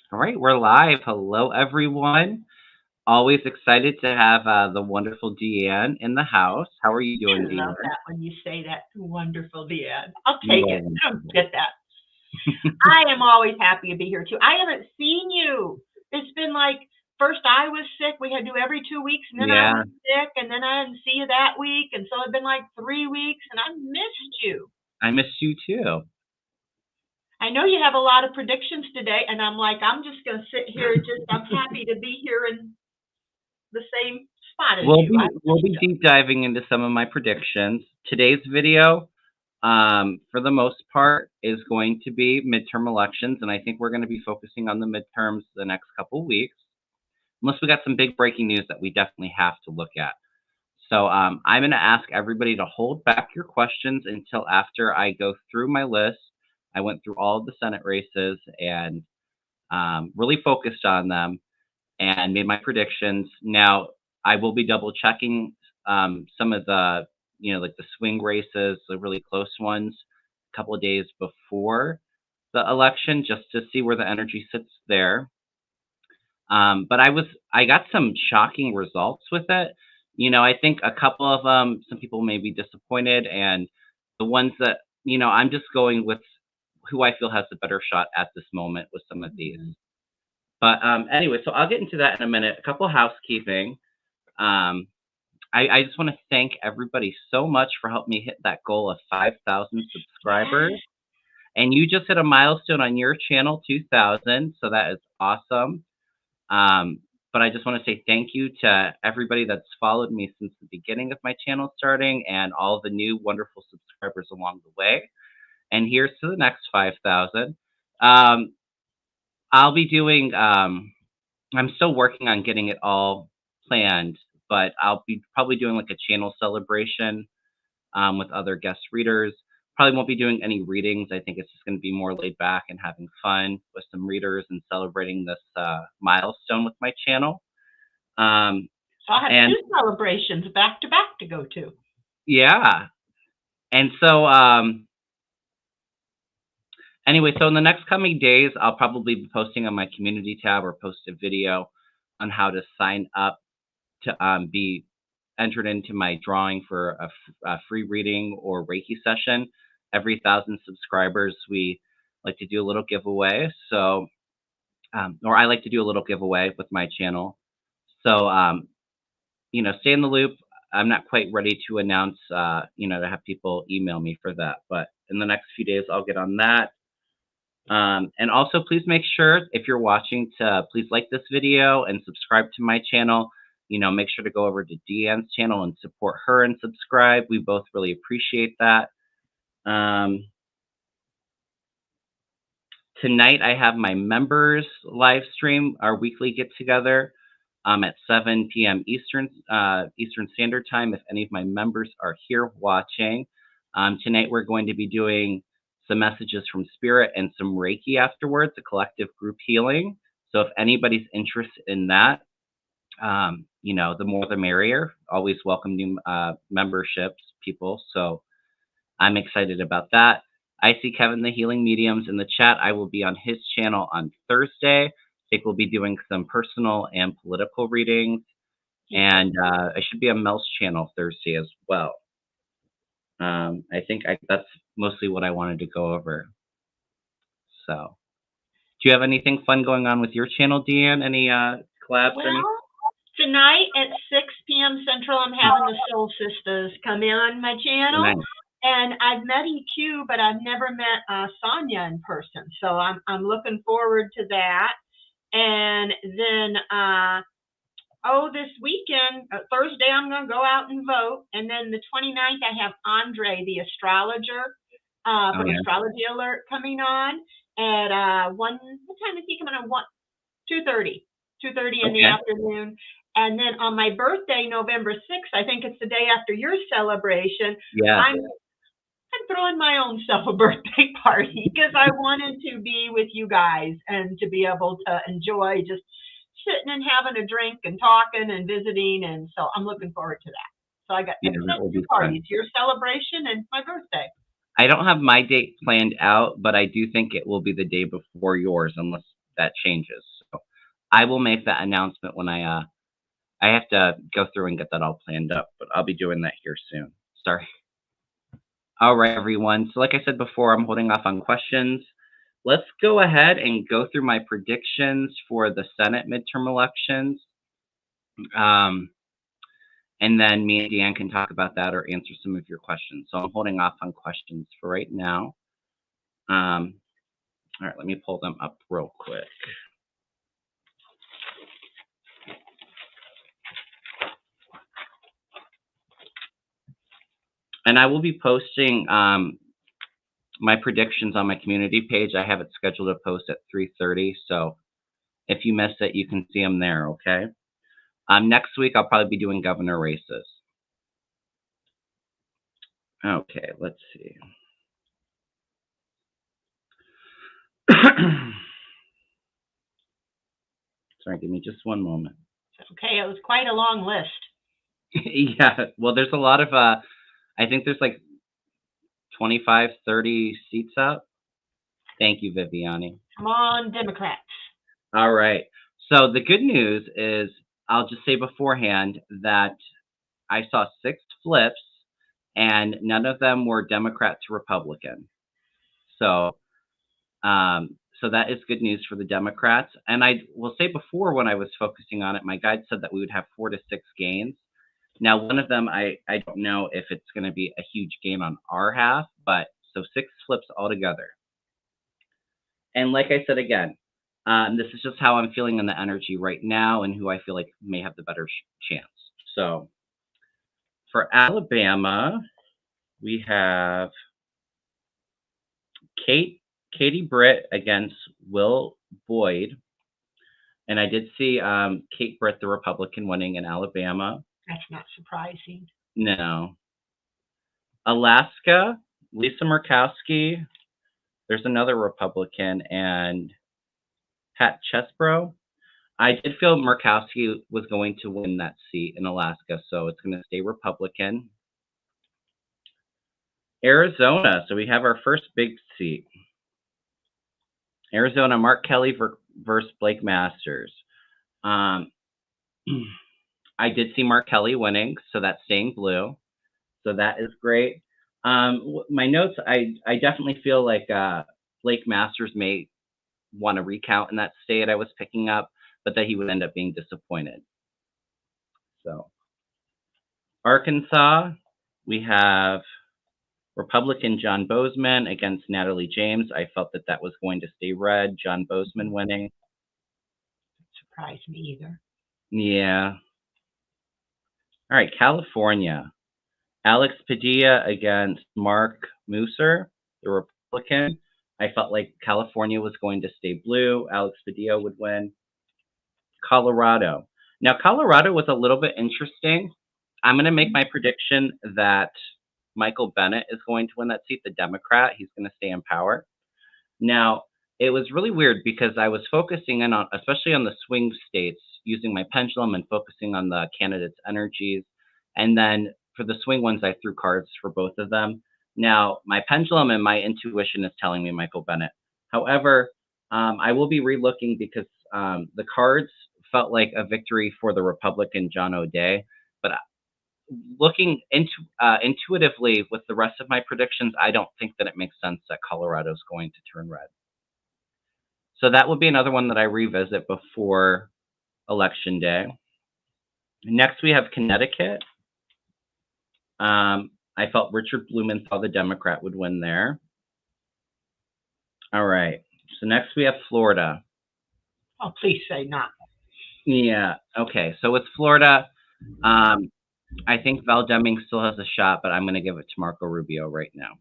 All right, we're live. Hello, everyone. Always excited to have the wonderful Deann in the house. How are you I doing, love Deann? that when you say that. Wonderful, Deann. I'll You take are it. I don't wonderful. get that. I am always happy to be here too. I haven't seen you. It's been like first I was sick. We had to do every 2 weeks, and then I Yeah, was sick, and then I didn't see you that week, and so it's been like 3 weeks, and I missed you. I missed you too. I know you have a lot of predictions today, and I'm like, I'm just going to sit here. I'm happy to be here in the same spot as We'll you. I be we'll missed be you. deep diving into some of my predictions. Today's video, for the most part, is going to be midterm elections, and I think we're going to be focusing on the midterms the next couple weeks, unless we got some big breaking news that we definitely have to look at. So I'm going to ask everybody to hold back your questions until after I go through my list. I went through all of the Senate races and really focused on them and made my predictions. Now, I will be double checking some of the, like the swing races, the really close ones, a couple of days before the election just to see where the energy sits there. But I got some shocking results with it. I think a couple of them, some people may be disappointed, and the ones that I'm just going with who I feel has the better shot at this moment with some of these. But anyway, so I'll get into that in a minute. A couple of housekeeping. Um, I just want to thank everybody so much for helping me hit that goal of 5,000 subscribers. Yeah. And you just hit a milestone on your channel, 2,000. So that is awesome. But I just want to say thank you to everybody that's followed me since the beginning of my channel starting and all the new wonderful subscribers along the way. And here's to the next 5,000. I'll be doing, I'm still working on getting it all planned, but I'll be probably doing like a channel celebration with other guest readers. Probably won't be doing any readings. I think it's just going to be more laid back and having fun with some readers and celebrating this milestone with my channel. So I have And two celebrations back to back to go to. yeah, and so anyway, so in the next coming days, I'll probably be posting on my community tab or post a video on how to sign up to be entered into my drawing for a free reading or Reiki session. Every 1,000 subscribers, we like to do a little giveaway. So, or I like to do a little giveaway with my channel. So, stay in the loop. I'm not quite ready to announce, to have people email me for that. But in the next few days, I'll get on that. And also, please make sure, if you're watching, to please like this video and subscribe to my channel. Make sure to go over to Deann's channel and support her and subscribe. We both really appreciate that. Tonight, I have my members live stream, our weekly get-together at 7 p.m. Eastern Standard Time, if any of my members are here watching. Tonight, we're going to be doing some messages from Spirit and some Reiki afterwards, a collective group healing. So if anybody's interested in that, the more the merrier. Always welcome new memberships, people. So I'm excited about that. I see Kevin the Healing Mediums in the chat. I will be on his channel on Thursday. I think we'll be doing some personal and political readings. And I should be on Mel's channel Thursday as well. I think that's mostly what I wanted to go over. So, do you have anything fun going on with your channel, Deann? Any collabs or anything? Well, tonight at 6 p.m. Central, I'm having the Soul Sisters come in on my channel. Nice. And I've met EQ, but I've never met Sonia in person. So I'm looking forward to that. And then, this weekend, Thursday, I'm going to go out and vote. And then the 29th, I have Andre, the astrologer, from Astrology Alert coming on at what time is he coming on? 2:30 in the afternoon. And then on my birthday, November 6th, I think it's the day after your celebration. Yeah. I'm throwing my own self a birthday party because I wanted to be with you guys and to be able to enjoy just sitting and having a drink and talking and visiting. And so I'm looking forward to that. So I got two parties, your celebration and my birthday. I don't have my date planned out, but I do think it will be the day before yours, unless that changes. So I will make that announcement when I have to go through and get that all planned up, but I'll be doing that here soon. Sorry. All right, everyone. So like I said before, I'm holding off on questions. Let's go ahead and go through my predictions for the Senate midterm elections. And then me and Deann can talk about that or answer some of your questions. So I'm holding off on questions for right now. All right, let me pull them up real quick. And I will be posting my predictions on my community page. I have it scheduled to post at 3:30. So if you missed it, you can see them there, okay? Next week, I'll probably be doing governor races. Okay, let's see. Sorry, give me just one moment. Okay, it was quite a long list. Yeah, well, there's a lot of, I think there's like 25, 30 seats up. Thank you, Viviani. Come on, Democrats. All right. So the good news is, I'll just say beforehand that I saw 6 flips, and none of them were Democrat to Republican. So, so that is good news for the Democrats. And I will say before, when I was focusing on it, my guide said that we would have 4 to 6 gains. Now, one of them, I don't know if it's going to be a huge gain on our half, but so 6 flips altogether. And like I said again, this is just how I'm feeling in the energy right now and who I feel like may have the better chance. So for Alabama, we have Katie Britt against Will Boyd. And I did see Kate Britt, the Republican, winning in Alabama. That's not surprising. No. Alaska, Lisa Murkowski. There's another Republican, and Pat Chesbrough. I did feel Murkowski was going to win that seat in Alaska, so it's going to stay Republican. Arizona, so we have our first big seat. Arizona, Mark Kelly versus Blake Masters. I did see Mark Kelly winning, so that's staying blue. So that is great. My notes, I definitely feel like Blake Masters may want to recount in that state I was picking up, but that he would end up being disappointed. So Arkansas, we have Republican John Bozeman against Natalie James. I felt that that was going to stay red. John Bozeman winning. Surprised me either. Yeah. All right, California. Alex Padilla against Mark Musser, the Republican. I felt like California was going to stay blue. Alex Padilla would win. Colorado. Now, Colorado was a little bit interesting. I'm going to make my prediction that Michael Bennet is going to win that seat, the Democrat. He's going to stay in power. Now, it was really weird because I was focusing in on, especially on the swing states, using my pendulum and focusing on the candidates' energies. And then for the swing ones, I threw cards for both of them. Now, my pendulum and my intuition is telling me Michael Bennet. However, I will be relooking because the cards felt like a victory for the Republican John O'Day. But looking intuitively with the rest of my predictions, I don't think that it makes sense that Colorado is going to turn red. So that would be another one that I revisit before Election Day. Next, we have Connecticut. I felt Richard Blumenthal, the Democrat, would win there. All right. So next we have Florida. Oh, please say not. Yeah. Okay. So with Florida, I think Val Deming still has a shot, but I'm going to give it to Marco Rubio right now.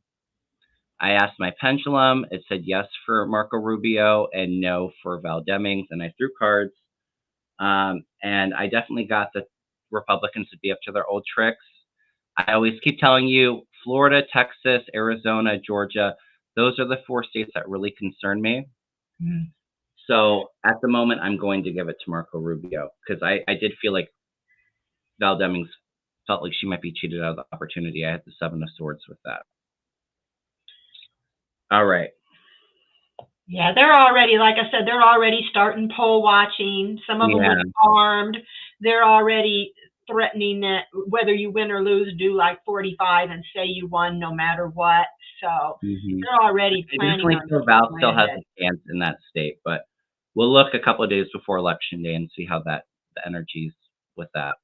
I asked my pendulum. It said yes for Marco Rubio and no for Val Demings, and I threw cards. And I definitely got the Republicans to be up to their old tricks. I always keep telling you, Florida, Texas, Arizona, Georgia, those are the 4 states that really concern me. Mm-hmm. So at the moment, I'm going to give it to Marco Rubio because I did feel like Val Demings felt like she might be cheated out of the opportunity. I had the 7 of Swords with that. All right. Yeah, they're already, like I said, they're already starting poll watching. Some of them Yeah. with armed. They're already threatening that whether you win or lose, do like 45 and say you won no matter what. So Hmm. they're already I planning definitely on feel getting Val still has landed. a chance in that state, but we'll look a couple of days before election day and see how the energy's with that.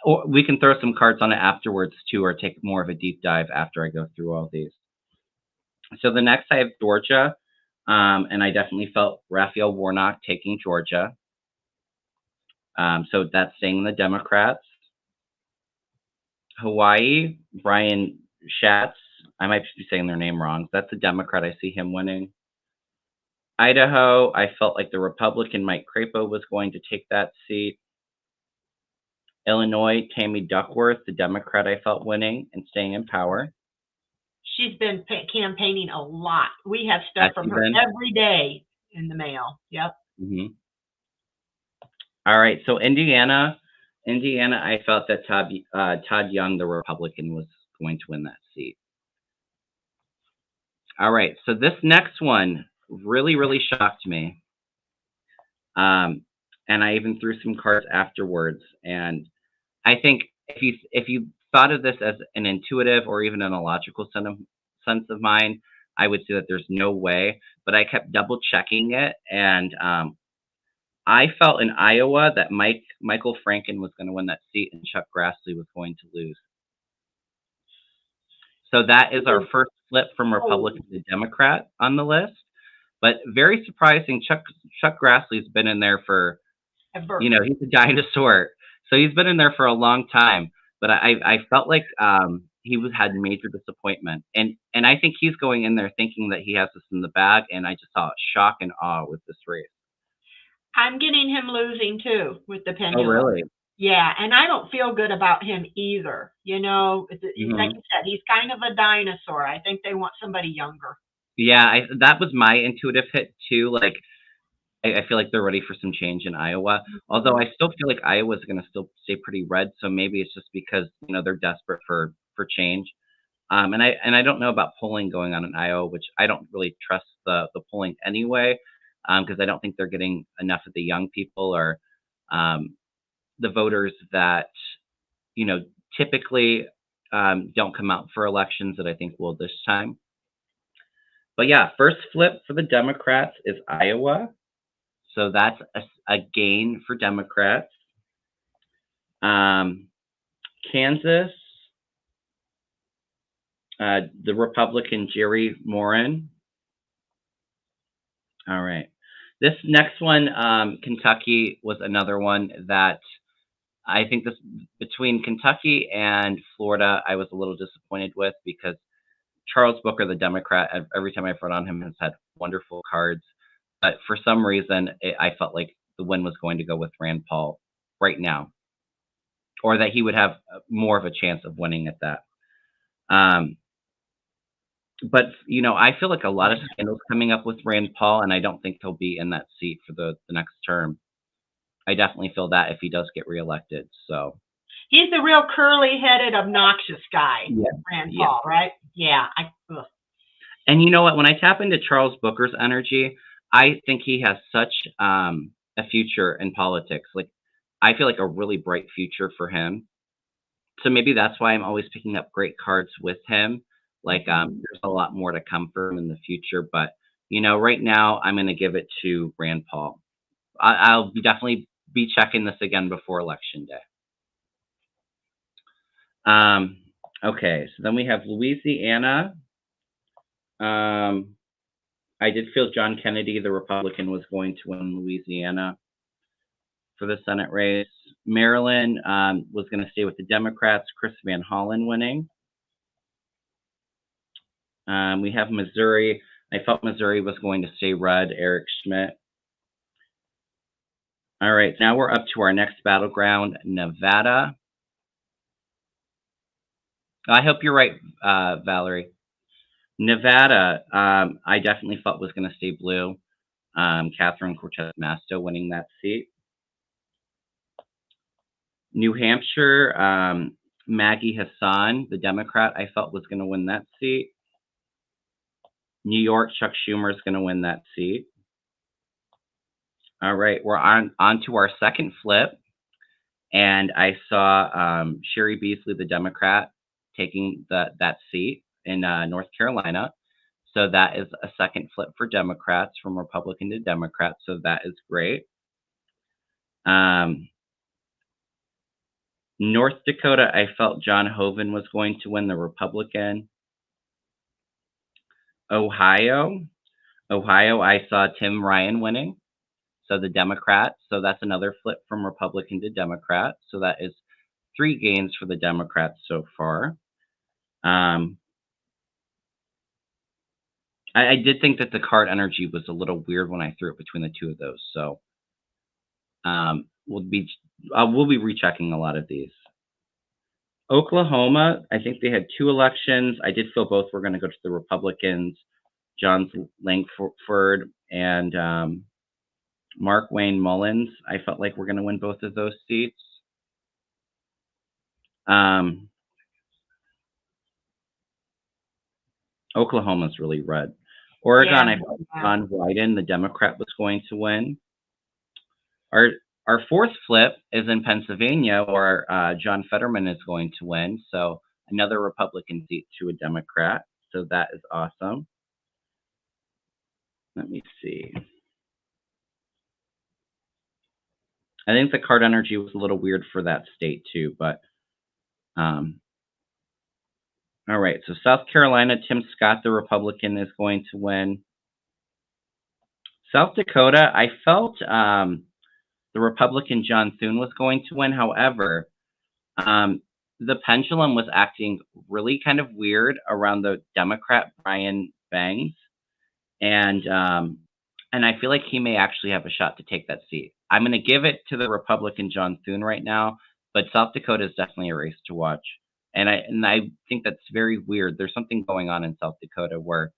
Or we can throw some cards on it afterwards too, or take more of a deep dive after I go through all these. So the next I have Georgia, and I definitely felt Raphael Warnock taking Georgia. So that's staying the Democrats. Hawaii, Brian Schatz. I might be saying their name wrong. That's a Democrat. I see him winning. Idaho, I felt like the Republican Mike Crapo was going to take that seat. Illinois, Tammy Duckworth, the Democrat, I felt winning and staying in power. She's been campaigning a lot. We have stuff Has from she her been? every day in the mail. Yep. Hmm. All right, so Indiana, I felt that Todd Young, the Republican, was going to win that seat. All right, so this next one really, really shocked me. And I even threw some cards afterwards. And I think if you thought of this as an intuitive or even an illogical sense of mind, I would say that there's no way. But I kept double checking it, and I felt in Iowa that Michael Franken was going to win that seat, and Chuck Grassley was going to lose. So that is our first flip from Republican to Democrat on the list. But very surprising, Chuck Grassley's been in there for, Ever. he's a dinosaur. So he's been in there for a long time. But I felt like he had major disappointment. And I think he's going in there thinking that he has this in the bag. And I just saw shock and awe with this race. I'm getting him losing too with the Oh, pendulum. really? Yeah, and I don't feel good about him either. You know, like you said, he's kind of a dinosaur. I think they want somebody younger. Yeah, that was my intuitive hit too. Like, I feel like they're ready for some change in Iowa. Although I still feel like Iowa's going to still stay pretty red. So maybe it's just because they're desperate for change. And I don't know about polling going on in Iowa, which I don't really trust the polling anyway, because I don't think they're getting enough of the young people or the voters that typically don't come out for elections that I think will this time. But yeah, first flip for the Democrats is Iowa. So that's a gain for Democrats. Kansas, the Republican Jerry Moran. All right. This next one, Kentucky, was another one that I think this between Kentucky and Florida, I was a little disappointed with because Charles Booker, the Democrat, every time I've read on him, has had wonderful cards. But for some reason, I felt like the win was going to go with Rand Paul right now, or that he would have more of a chance of winning at that. But I feel like a lot of scandals coming up with Rand Paul, and I don't think he'll be in that seat for the next term. I definitely feel that if he does get reelected. So he's the real curly-headed, obnoxious guy, yeah, Rand Paul, right? Yeah. And you know what? When I tap into Charles Booker's energy, I think he has such a future in politics. Like, I feel like a really bright future for him. So maybe that's why I'm always picking up great cards with him. Like, there's a lot more to come for him in the future. But, right now I'm going to give it to Rand Paul. I'll definitely be checking this again before Election Day. Okay, so then we have Louisiana. I did feel John Kennedy, the Republican, was going to win Louisiana for the Senate race. Maryland was going to stay with the Democrats, Chris Van Hollen winning. We have Missouri. I felt Missouri was going to stay red, Eric Schmidt. All right, now we're up to our next battleground, Nevada. I hope you're right, Valerie. Nevada, I definitely felt was going to stay blue. Catherine Cortez Masto winning that seat. New Hampshire, Maggie Hassan, the Democrat, I felt was going to win that seat. New York, Chuck Schumer is going to win that seat. All right, we're on to our second flip, and I saw Sherry Beasley, the Democrat, taking that seat in North Carolina. So that is a second flip for Democrats from Republican to Democrat. So that is great. North Dakota, I felt John Hoeven was going to win, the Republican. Ohio, I saw Tim Ryan winning, so the Democrat. So that's another flip from Republican to Democrat. So that is 3 gains for the Democrats so far. I did think that the card energy was a little weird when I threw it between the two of those. So we'll be rechecking a lot of these. Oklahoma, I think they had 2 elections. I did feel both were going to go to the Republicans. John Lankford and Mark Wayne Mullins, I felt like we're going to win both of those seats. Oklahoma's really red. Oregon, I felt John Wyden, the Democrat, was going to win. Our fourth flip is in Pennsylvania, where John Fetterman is going to win. So another Republican seat to a Democrat. So that is awesome. Let me see. I think the card energy was a little weird for that state too, but all right. So South Carolina, Tim Scott, the Republican, is going to win. South Dakota, I felt the Republican John Thune was going to win. However, the pendulum was acting really kind of weird around the Democrat Brian Bangs, and I feel like he may actually have a shot to take that seat. I'm going to give it to the Republican John Thune right now, but South Dakota is definitely a race to watch, and I think that's very weird. There's something going on in South Dakota where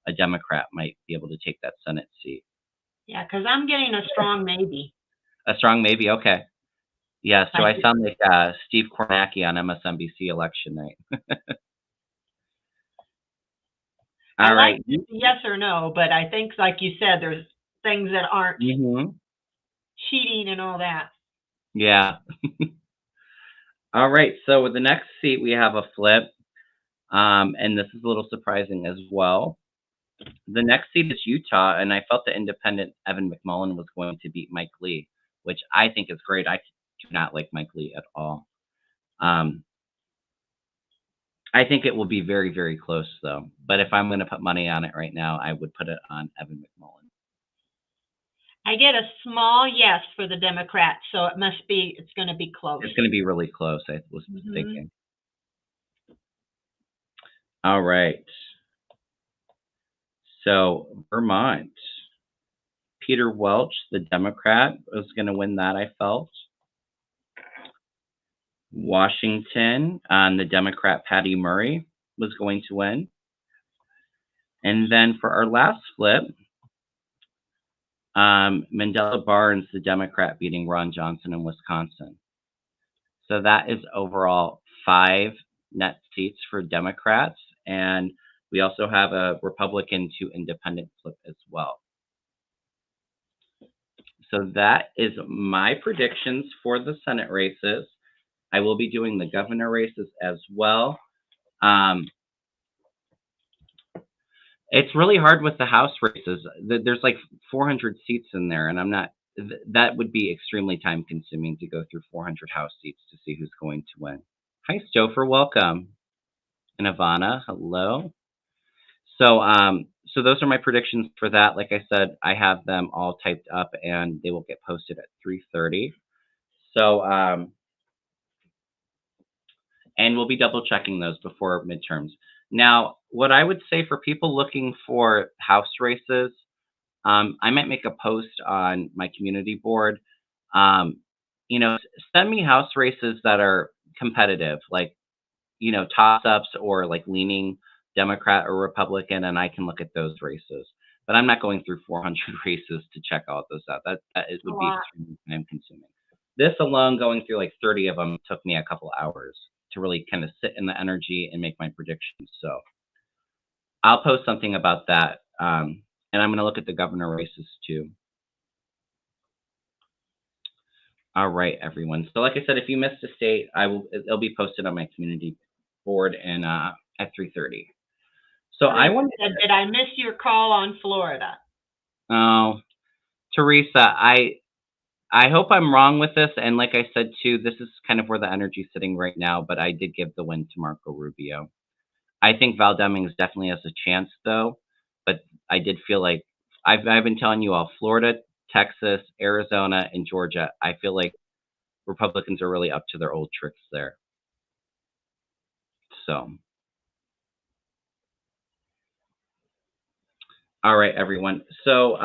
a Democrat might be able to take that Senate seat. Yeah, because I'm getting a strong maybe. A strong maybe, okay. Yeah, so I sound like Steve Kornacki on MSNBC election night. All right. Like yes or no, but I think, like you said, there's things that aren't cheating and all that. Yeah. All right, so with the next seat, we have a flip, and this is a little surprising as well. The next seat is Utah, and I felt the independent Evan McMullin was going to beat Mike Lee, which I think is great. I do not like Mike Lee at all. I think it will be very, very close, though. But if I'm going to put money on it right now, I would put it on Evan McMullin. I get a small yes for the Democrats, so it's going to be close. It's going to be really close, I was thinking. All right. So Vermont, Peter Welch, the Democrat, was going to win that, I felt. Washington, the Democrat Patty Murray was going to win. And then for our last flip, Mandela Barnes, the Democrat, beating Ron Johnson in Wisconsin. So that is overall 5 net seats for Democrats. And we also have a Republican to independent flip as well. So that is my predictions for the Senate races. I will be doing the governor races as well. It's really hard with the House races. There's like 400 seats in there, and that would be extremely time consuming to go through 400 House seats to see who's going to win. Hi, Stouffer, welcome. And Ivana, hello. So those are my predictions for that. Like I said, I have them all typed up, and they will get posted at 3:30. So, and we'll be double checking those before midterms. Now, what I would say for people looking for House races, I might make a post on my community board. Send me House races that are competitive, like, toss-ups or like leaning Democrat or Republican, and I can look at those races. But I'm not going through 400 races to check all those out. That it would be extremely time consuming. This alone, going through like 30 of them, took me a couple hours to really kind of sit in the energy and make my predictions. So I'll post something about that. And I'm going to look at the governor races too. All right, everyone. So like I said, if you missed a state, it'll be posted on my community board and at 3:30. So I wanted said, did I miss your call on Florida? Oh, Teresa, I hope I'm wrong with this. And like I said too, this is kind of where the energy's sitting right now, but I did give the win to Marco Rubio. I think Val Demings definitely has a chance though, but I did feel like I've been telling you all, Florida, Texas, Arizona, and Georgia, I feel like Republicans are really up to their old tricks there. So, all right, everyone. So,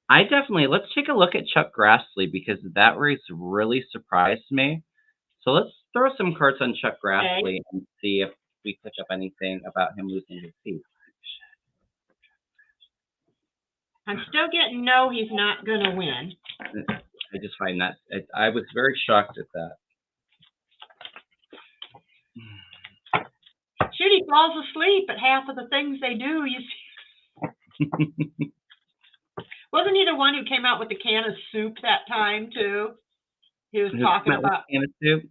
let's take a look at Chuck Grassley because that race really surprised me. So let's throw some cards on Chuck Grassley and see if we pick up anything about him losing his seat. I'm still getting no, he's not going to win. I just find that I was very shocked at that. Shoot, he falls asleep at half of the things they do. You see. Wasn't he the one who came out with the can of soup that time too? He was talking about can of soup.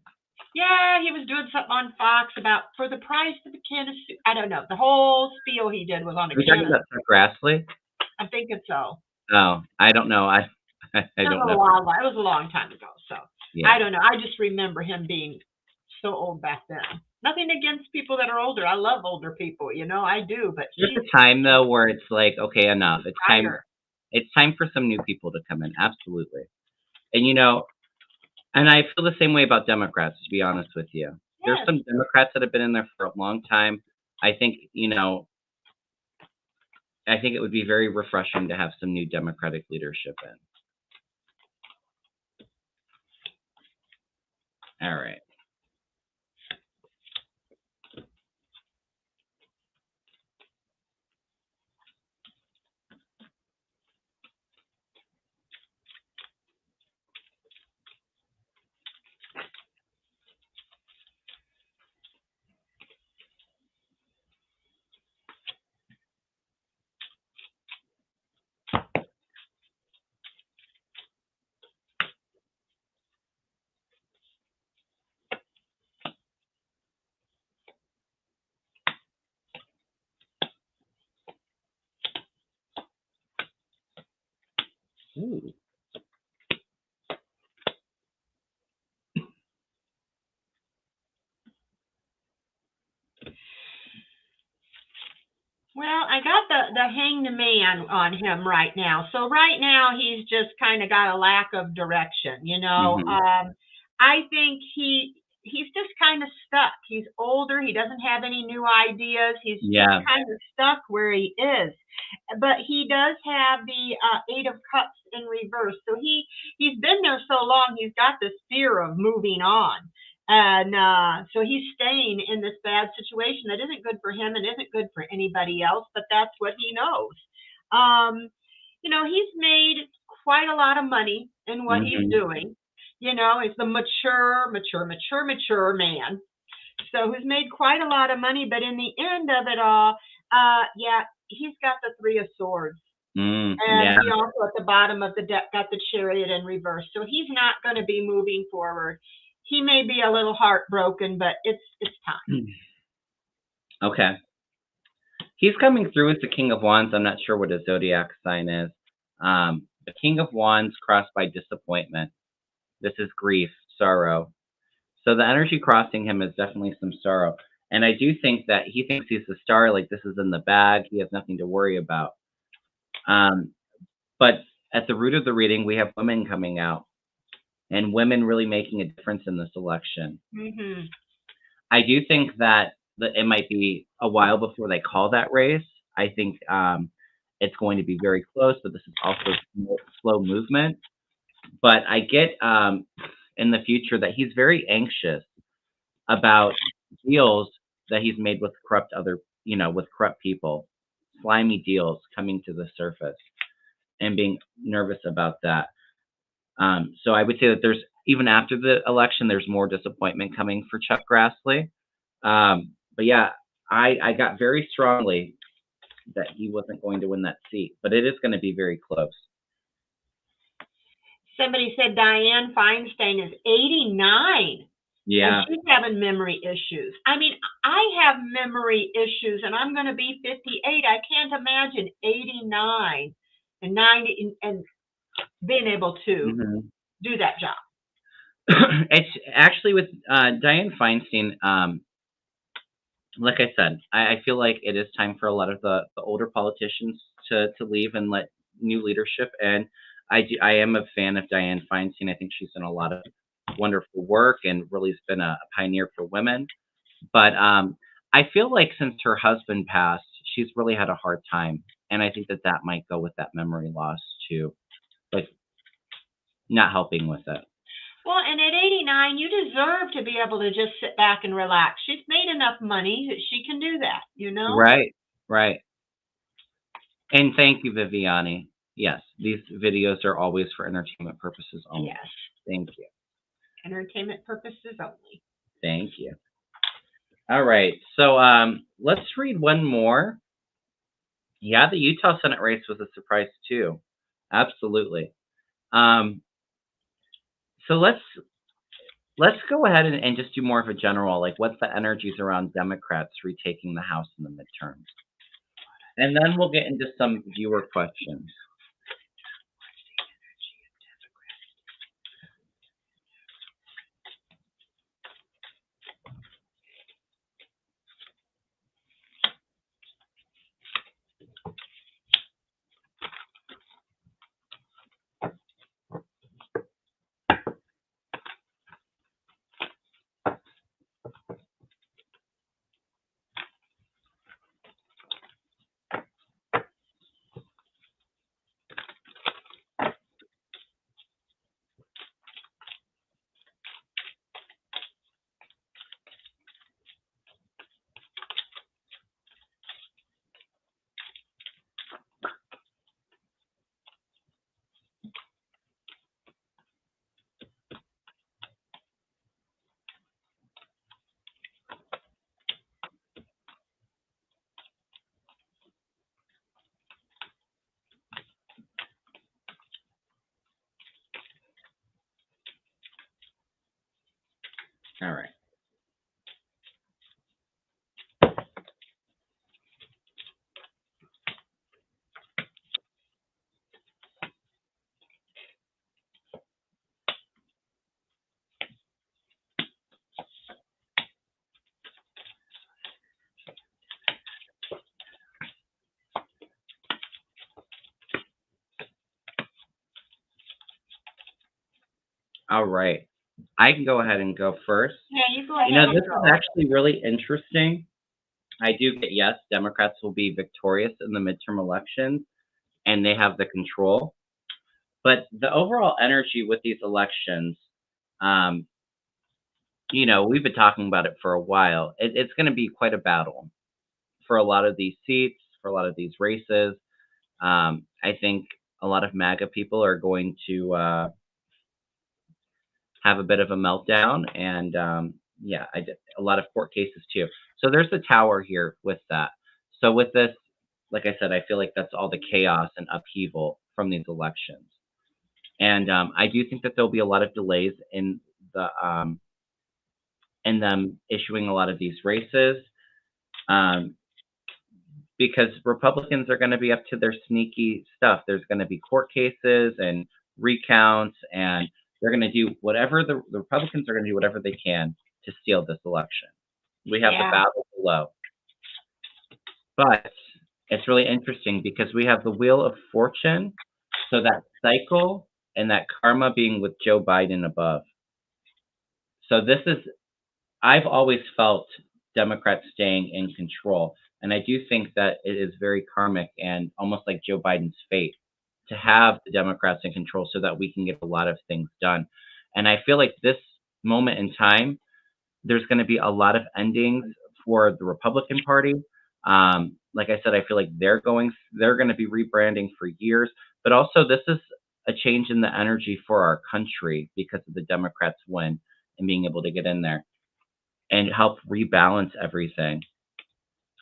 Yeah, he was doing something on Fox about for the price of a can of soup. I don't know. The whole spiel he did was on a can. Are you talking about Chuck Grassley? I'm thinking so. Oh, I don't know. I don't know. It was a long time ago, so yeah. I don't know. I just remember him being so old back then. Nothing against people that are older. I love older people, I do. But there's a time though where it's like, okay, enough. It's time. It's time for some new people to come in. Absolutely. And and I feel the same way about Democrats, to be honest with you. Yes. There's some Democrats that have been in there for a long time. I think, I think it would be very refreshing to have some new Democratic leadership in. All right. Ooh. Well, I got the hanged man on him right now. So right now he's just kind of got a lack of direction, Mm-hmm. I think he's just kind of stuck. He's older. He doesn't have any new ideas. He's just kind of stuck where he is. But he does have the Eight of Cups in reverse. So he's been there so long. He's got this fear of moving on. And so he's staying in this bad situation that isn't good for him and isn't good for anybody else, but that's what he knows. He's made quite a lot of money in what he's doing. He's the mature man. So he's made quite a lot of money, but in the end of it all, he's got the Three of Swords. And he also at the bottom of the deck got the Chariot in reverse. So he's not going to be moving forward. He may be a little heartbroken, but it's time. Okay. He's coming through as the King of Wands. I'm not sure what his zodiac sign is. The King of Wands crossed by disappointment. This is grief, sorrow. So the energy crossing him is definitely some sorrow. And I do think that he thinks he's the star, like this is in the bag. He has nothing to worry about. But at the root of the reading, we have women coming out. And women really making a difference in this election. Mm-hmm. I do think that it might be a while before they call that race. I think it's going to be very close, but this is also slow movement. But I get in the future that he's very anxious about deals that he's made with corrupt with corrupt people, slimy deals coming to the surface, and being nervous about that. So I would say that there's, even after the election, there's more disappointment coming for Chuck Grassley. But yeah, I got very strongly that he wasn't going to win that seat, but it is going to be very close. Somebody said Dianne Feinstein is 89. Yeah. And she's having memory issues. I mean, I have memory issues, and I'm going to be 58. I can't imagine 89 and 90 and being able to do that job. It's actually with Dianne Feinstein. Like I said, I feel like it is time for a lot of the older politicians to leave and let new leadership in. I am a fan of Dianne Feinstein. I think she's done a lot of wonderful work and really has been a pioneer for women. But I feel like since her husband passed, she's really had a hard time. And I think that might go with that memory loss too, like not helping with it. Well, and at 89, you deserve to be able to just sit back and relax. She's made enough money that she can do that, you know? Right, right. And thank you, Viviani. Yes, these videos are always for entertainment purposes only. Yes. Thank you. Entertainment purposes only. Thank you. All right, so let's read one more. Yeah, the Utah Senate race was a surprise too. Absolutely. So let's go ahead and just do more of a general, like what's the energies around Democrats retaking the House in the midterms? And then we'll get into some viewer questions. All right. All right. I can go ahead and go first. Yeah, you go ahead. You know, this is actually really interesting. I do get, yes, Democrats will be victorious in the midterm elections, and they have the control. But the overall energy with these elections, you know, we've been talking about it for a while. It's going to be quite a battle for a lot of these seats, for a lot of these races. I think a lot of MAGA people are going to have a bit of a meltdown, and yeah, a lot of court cases too. So there's the tower here with that. So with this, like I said, I feel like that's all the chaos and upheaval from these elections. And I do think that there'll be a lot of delays in them issuing a lot of these races, because Republicans are going to be up to their sneaky stuff. There's going to be court cases and recounts, and they're going to do whatever the Republicans are going to do whatever they can to steal this election. We have the battle below. But it's really interesting because we have the Wheel of Fortune, so that cycle and that karma being with Joe Biden above. So this is, I've always felt Democrats staying in control. And I do think that it is very karmic and almost like Joe Biden's fate to have the Democrats in control so that we can get a lot of things done. And I feel like this moment in time, there's going to be a lot of endings for the Republican Party. Like I said, I feel like they're going to be rebranding for years, but also this is a change in the energy for our country because of the Democrats' win and being able to get in there and help rebalance everything.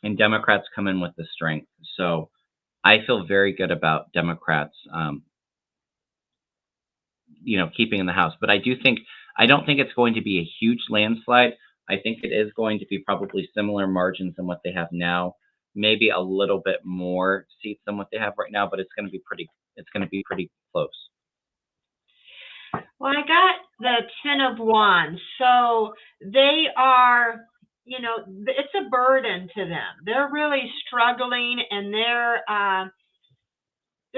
and Democrats come in with the strength. So I feel very good about Democrats, keeping in the House. But I don't think it's going to be a huge landslide. I think it is going to be probably similar margins than what they have now, maybe a little bit more seats than what they have right now, but it's going to be pretty close. Well, I got the Ten of Wands. So they are, it's a burden to them. They're really struggling, and there's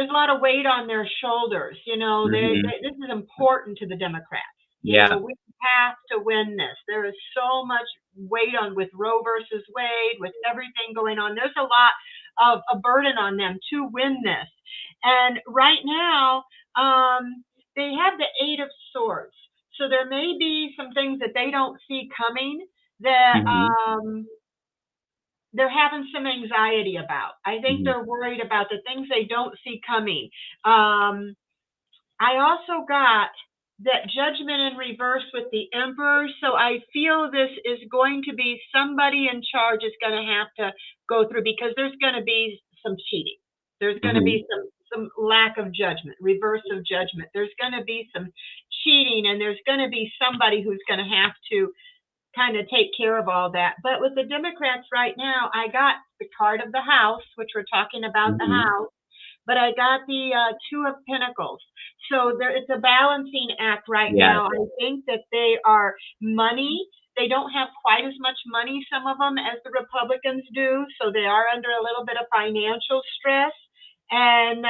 a lot of weight on their shoulders. Hmm. This is important to the Democrats. Yeah. We have to win this. There is so much weight on with Roe versus Wade, with everything going on. There's a lot of a burden on them to win this. And right now, they have the Eight of Swords. So there may be some things that they don't see coming that Hmm. they're having some anxiety about. I think Hmm. they're worried about the things they don't see coming. I also got that Judgment in reverse with the Emperor. So I feel this is going to be somebody in charge is going to have to go through, because there's going to be some cheating. There's going to Hmm. be some lack of judgment, reverse of judgment. There's going to be some cheating, and there's going to be somebody who's going to have to kind of take care of all that. But with the Democrats right now, I got the card of the House, which we're talking about the Hmm. House, but I got the Two of Pentacles. So it's a balancing act right Yes. now. I think that they are money. They don't have quite as much money, some of them, as the Republicans do. So they are under a little bit of financial stress. And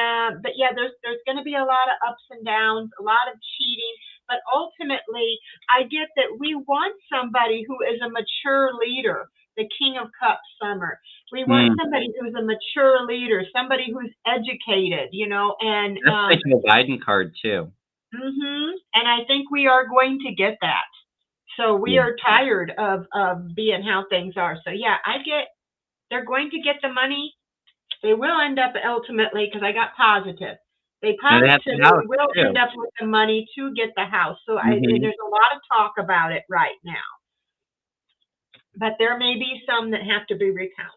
but yeah, there's going to be a lot of ups and downs, a lot of cheating. But ultimately, I get that we want somebody who is a mature leader, the King of Cups, Summer. We want Mm. somebody who's a mature leader, somebody who's educated, and That's the Joe Biden card too. and I think we are going to get that. So we Yeah. are tired of being how things are. So yeah, they're going to get the money. They will end up ultimately, because I got positive. They And they have the positively House will too. end up with the money to get the House. So Hmm. there's a lot of talk about it right now. But there may be some that have to be recounted.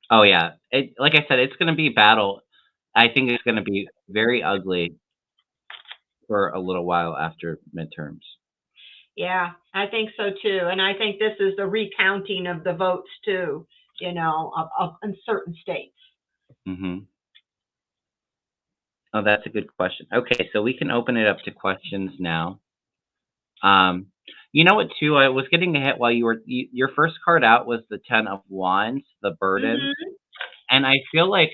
Oh yeah. Like I said, it's going to be battle. I think it's going to be very ugly for a little while after midterms. Yeah, I think so too. And I think this is the recounting of the votes too, of in certain states. Hmm. Oh, that's a good question. Okay, so we can open it up to questions now. Um, you know what, too? I was getting a hit while your first card out was the Ten of Wands, the burden, Hmm. and I feel like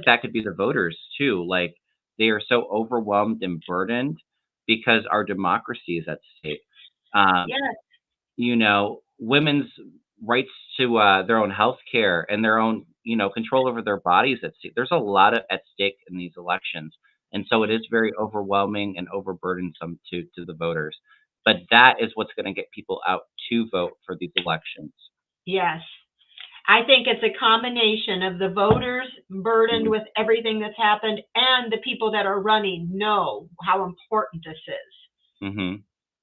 that could be the voters too. Like they are so overwhelmed and burdened because our democracy is at stake. Um, Yes, women's rights to their own health care and their own, control over their bodies at stake. There's a lot at stake in these elections. And so it is very overwhelming and overburdensome to the voters. But that is what's going to get people out to vote for these elections. yes. I think it's a combination of the voters burdened with everything that's happened, and the people that are running know how important this is. Mm-hmm.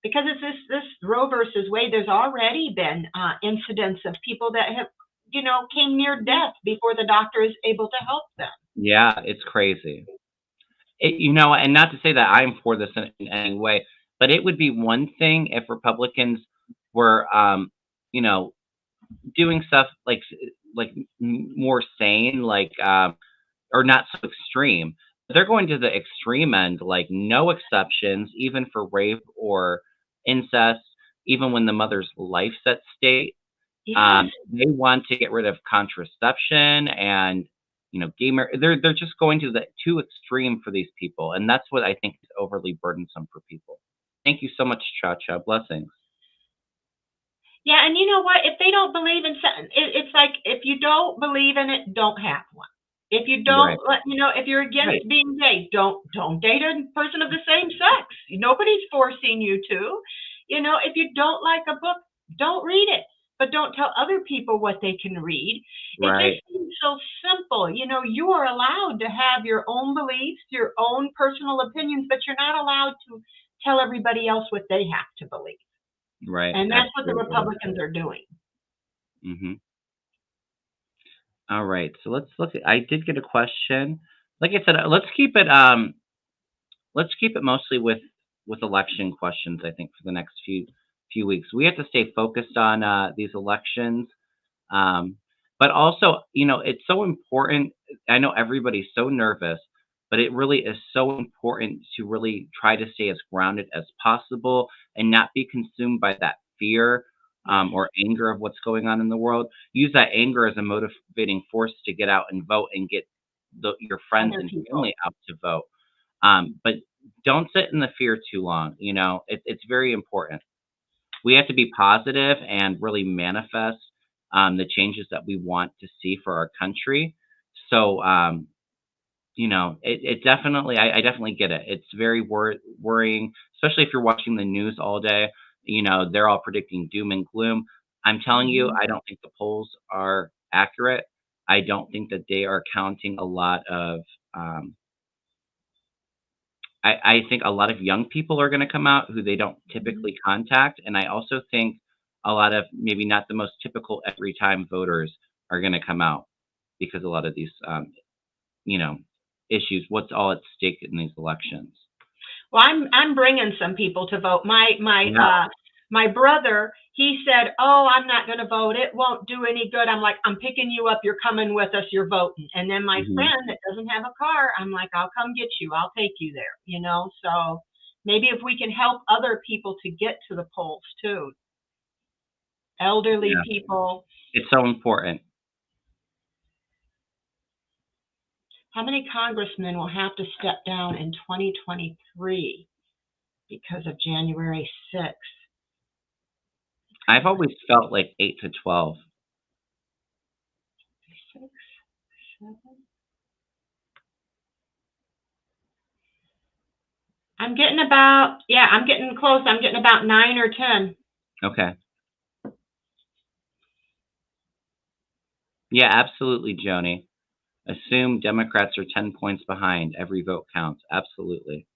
Because it's this Roe versus Wade, there's already been incidents of people that have, came near death before the doctor is able to help them. Yeah, it's crazy. And not to say that I'm for this in any way, but it would be one thing if Republicans were, you know, doing stuff more sane, or not so extreme. They're going to the extreme end, like no exceptions, even for rape or incest, even when the mother's life's at stake. Yes. They want to get rid of contraception and they're just going to the too extreme for these people, and that's what I think is overly burdensome for people. Thank you so much, Cha Cha. Blessings. Yeah, and you know what? If they don't believe in something, it's like if you don't believe in it, don't have one. If you don't, Right. if you're Right. against being gay, don't date a person of the same sex. Nobody's forcing you to. If you don't like a book, don't read it. But don't tell other people what they can read. It just Right. seems so simple. You are allowed to have your own beliefs, your own personal opinions, but you're not allowed to tell everybody else what they have to believe. Right. And that's what the Absolutely. Republicans are doing. Mm-hmm. All right. So let's look at. I did get a question. Like I said, let's keep it mostly with election questions. I think for the next few weeks, we have to stay focused on these elections. Um, but also, it's so important. I know everybody's so nervous, but it really is so important to really try to stay as grounded as possible and not be consumed by that fear Yes. or anger of what's going on in the world. Use that anger as a motivating force to get out and vote and get your friends Other and people. family out to vote. But don't sit in the fear too long. It's very important. We have to be positive and really manifest the changes that we want to see for our country. So, it definitely, I definitely get it. It's very worrying, especially if you're watching the news all day. They're all predicting doom and gloom. I'm telling you, Hmm. I don't think the polls are accurate. I don't think that they are counting a lot of um, I think a lot of young people are going to come out who they don't Hmm. typically contact. And I also think a lot of maybe not the most typical every time voters are going to come out because a lot of these, you know, issues, what's all at stake in these elections. Well, I'm bringing some people to vote. Yeah. My brother, he said, "Oh, I'm not going to vote. It won't do any good." I'm like, "I'm picking you up. You're coming with us. You're voting." And then my Hmm. friend that doesn't have a car, I'm like, "I'll come get you. I'll take you there." So maybe if we can help other people to get to the polls too, elderly Yeah. people. It's so important. How many congressmen will have to step down in 2023 because of January 6th? I've always felt like 8 to 12. 6, 7. I'm getting close. I'm getting about 9 or 10. Okay. Yeah, absolutely, Joni. Assume Democrats are 10 points behind. Every vote counts. Absolutely.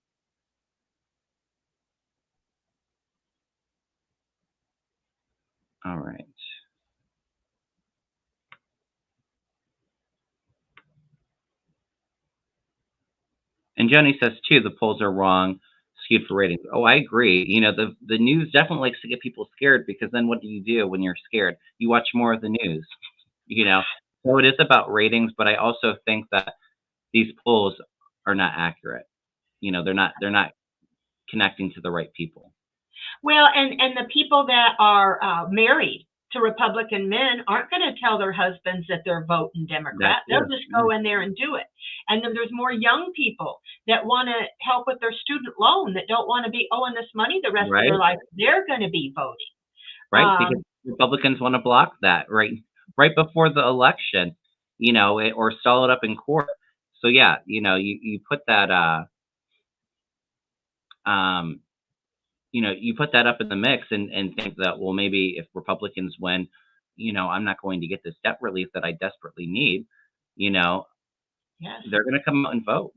All right. And Joni says too, the polls are wrong, skewed for ratings. Oh, I agree. The news definitely likes to get people scared because then what do you do when you're scared? You watch more of the news. You know, so it is about ratings, but I also think that these polls are not accurate. They're not connecting to the right people. Well, and the people that are married to Republican men aren't going to tell their husbands that they're voting That Democrat. They'll too. just Yeah. go in there and do it. And then there's more young people that want to help with their student loan that don't want to be owing this money the rest of their Right. life. They're going to be voting. Right. Because Um, Republicans want to block that right before the election, or stall it up in court. So yeah, you put that um you put that up in the mix and think that, well, maybe if Republicans win, I'm not going to get this debt relief that I desperately need. You know, yes. they're going to come out and vote.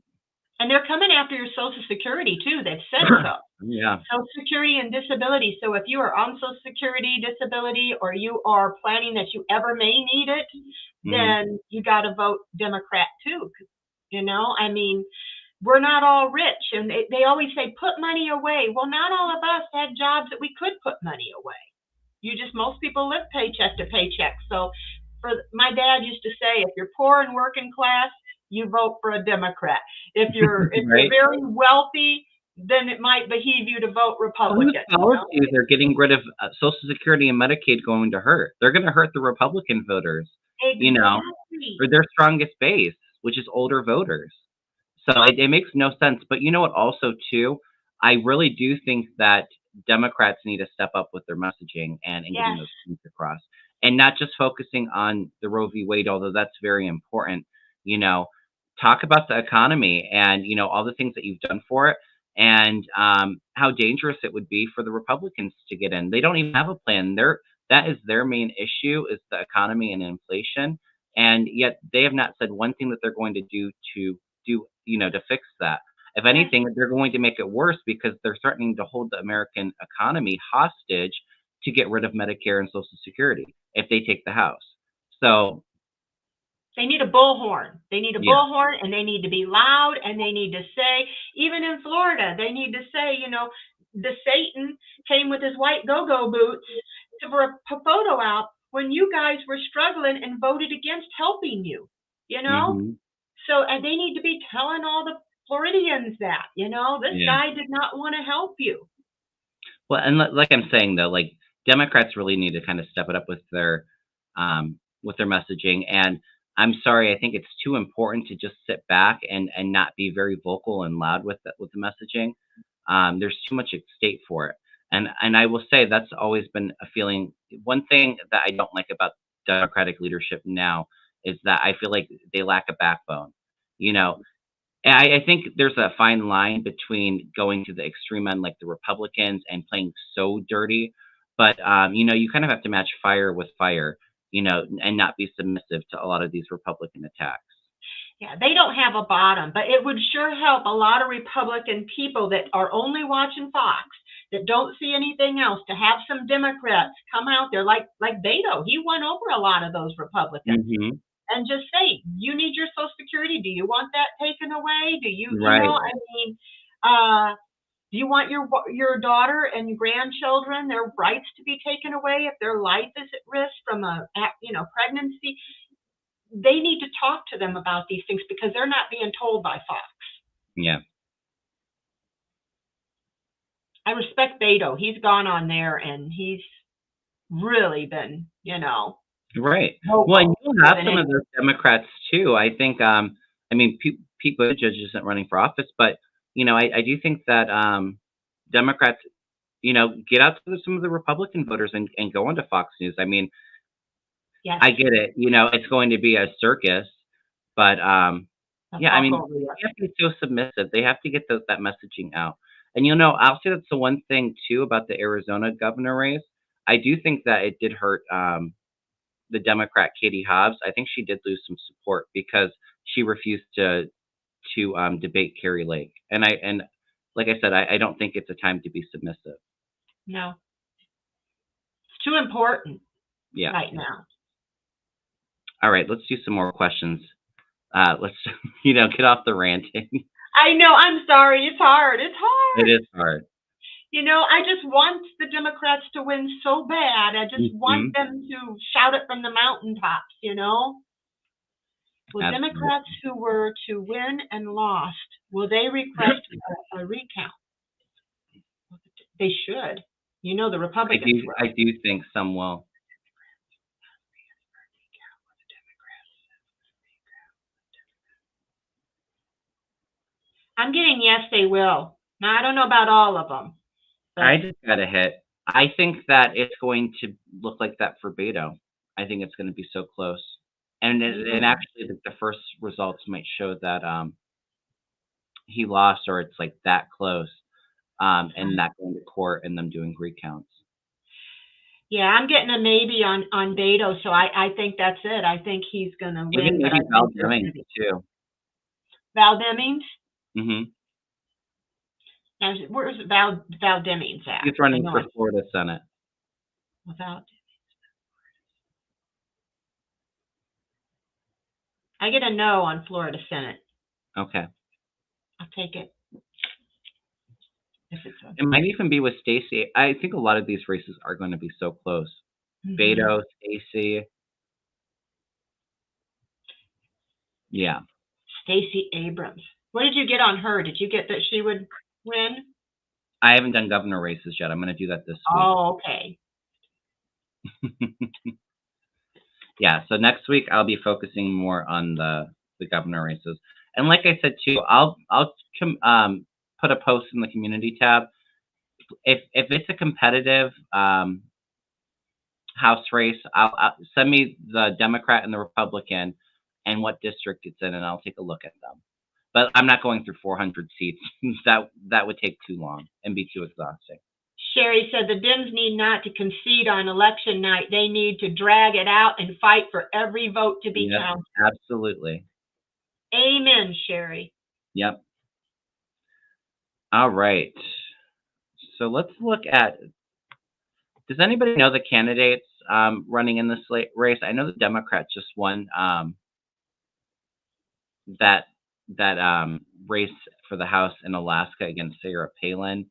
And they're coming after your Social Security too. They've said so. Yeah. Social Security and disability. So if you are on Social Security, disability, or you are planning that you ever may need it, Hmm. then you got to vote Democrat too. I mean, we're not all rich, and they always say put money away. Well, not all of us had jobs that we could put money away. Most people live paycheck to paycheck. So my dad used to say, if you're poor and working class, you vote for a Democrat. If you're Right. very wealthy, then it might behoove you to vote Well, whose Republican. policies are getting rid of Social Security and Medicaid going to hurt? They're going to hurt the Republican voters. You know, Exactly. or their strongest base, which is older voters. So it makes no sense. But you know what? Also, too, I really do think that Democrats need to step up with their messaging and getting Yes. those points across, and not just focusing on the Roe v. Wade, although that's very important. You know, talk about the economy and all the things that you've done for it, and how dangerous it would be for the Republicans to get in. They don't even have a plan. That is their main issue is the economy and inflation, and yet they have not said one thing that they're going to do to fix that. If Yes. anything, they're going to make it worse because they're threatening to hold the American economy hostage to get rid of Medicare and Social Security. if they take the House. So they need a bullhorn. They need a yeah. bullhorn, and they need to be loud, and they need to say, even in Florida, they need to say, the Satan came with his white go-go boots for a photo op when you guys were struggling and voted against helping you, Hmm. So, and they need to be telling all the Floridians that, this Yeah. guy did not want to help you. Well, and like I'm saying though, like Democrats really need to kind of step it up with their messaging. And I'm sorry, I think it's too important to just sit back and not be very vocal and loud with the messaging. There's too much at stake for it. And I will say that's always been a feeling. One thing that I don't like about Democratic leadership now is that I feel like they lack a backbone. You know, and I think there's a fine line between going to the extreme end, like the Republicans, and playing so dirty. But you kind of have to match fire with fire, and not be submissive to a lot of these Republican attacks. Yeah, they don't have a bottom, but it would sure help a lot of Republican people that are only watching Fox, that don't see anything else, to have some Democrats come out there like Beto. He won over a lot of those Republicans. Hmm. And just say, you need your Social Security. Do you want that taken away? Do you, Right. I mean, do you want your daughter and grandchildren, their rights to be taken away if their life is at risk from a pregnancy? They need to talk to them about these things because they're not being told by Fox. Yeah. I respect Beto. He's gone on there and he's really been, Right. vocal Well, and you have some of anything. those Democrats too. I think, I mean, Pete Buttigieg isn't running for office, but I do think that Democrats, get out to some of the Republican voters and go onto Fox News. I mean, Yes, I get it. It's going to be a circus, but a yeah, I mean, walkover. they have to be so submissive. They have to get that messaging out. And I'll say that's the one thing too about the Arizona governor race. I do think that it did hurt the Democrat Katie Hobbs. I think she did lose some support because she refused to debate Carrie Lake. And like I said, I don't think it's a time to be submissive. No, it's too important Yeah. right now. All right, let's do some more questions. Let's get off the ranting. I know. I'm sorry. It's hard. It's hard. It is hard. I just want the Democrats to win so bad. I just want them to shout it from the mountaintops, Will Absolutely. Democrats who were to win and lost, will they request a recount? They should. The Republicans will. I do think some will. I'm getting yes, they will. Now, I don't know about all of them. I just got a hit. I think that it's going to look like that for Beto. I think it's going to be so close. And actually, the first results might show that he lost, or it's like that close, and not going to court and them doing recounts. Yeah, I'm getting a maybe on Beto, so I think that's it. I think he's going to win. Maybe Val Demings too. Val Demings? Mm-hmm. Now, where's Val Demings at? He's running for Florida Senate. Val Demings. I get a no on Florida Senate. Okay. I'll take it. It might even be with Stacey. I think a lot of these races are going to be so close. Mm-hmm. Beto, Stacey. Yeah. Stacey Abrams. What did you get on her? Did you get that she would win? I haven't done governor races yet. I'm going to do that this week. Oh, okay. Yeah, so next week I'll be focusing more on the governor races. And like I said too, I'll put a post in the community tab. If it's a competitive House race, I'll send me the Democrat and the Republican and what district it's in, and I'll take a look at them. But I'm not going through 400 seats. that would take too long and be too exhausting. Sherry said the Dems need not to concede on election night. They need to drag it out and fight for every vote to be counted. Absolutely. Amen, Sherry. Yep. All right. So let's look at, does anybody know the candidates running in this race. I know the Democrat just won that race for the House in Alaska against Sarah Palin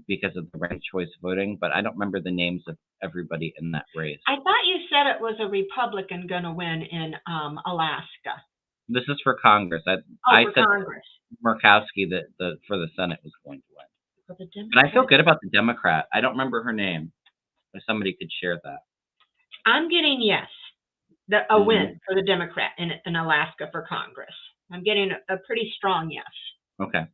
because of the ranked choice voting, but I don't remember the names of everybody in that race. I thought you said it was a Republican going to win in Alaska. This is for Congress. I for said Congress. Murkowski that for the Senate was going to win. But I feel good about the Democrat. I don't remember her name. If somebody could share that. I'm getting yes, a win for the Democrat in Alaska for Congress. I'm getting a pretty strong yes. Okay.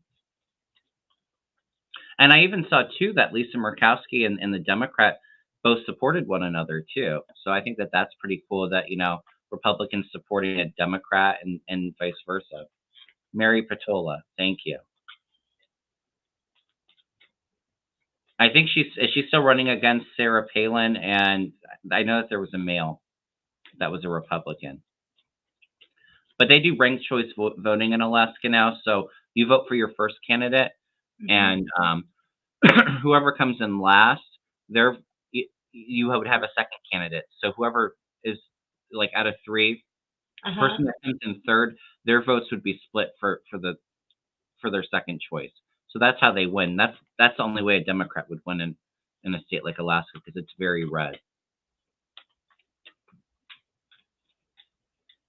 And I even saw too that Lisa Murkowski and the Democrat both supported one another too. So I think that that's pretty cool that, you know, Republicans supporting a Democrat and vice versa. Mary Patola, thank you. I think she's still running against Sarah Palin, and I know that there was a male that was a Republican. But they do ranked choice voting in Alaska now, so you vote for your first candidate, and whoever comes in last, you would have a second candidate. So whoever is like out of three, person that comes in third, their votes would be split for their second choice. So that's how they win. That's the only way a Democrat would win in a state like Alaska, because it's very red.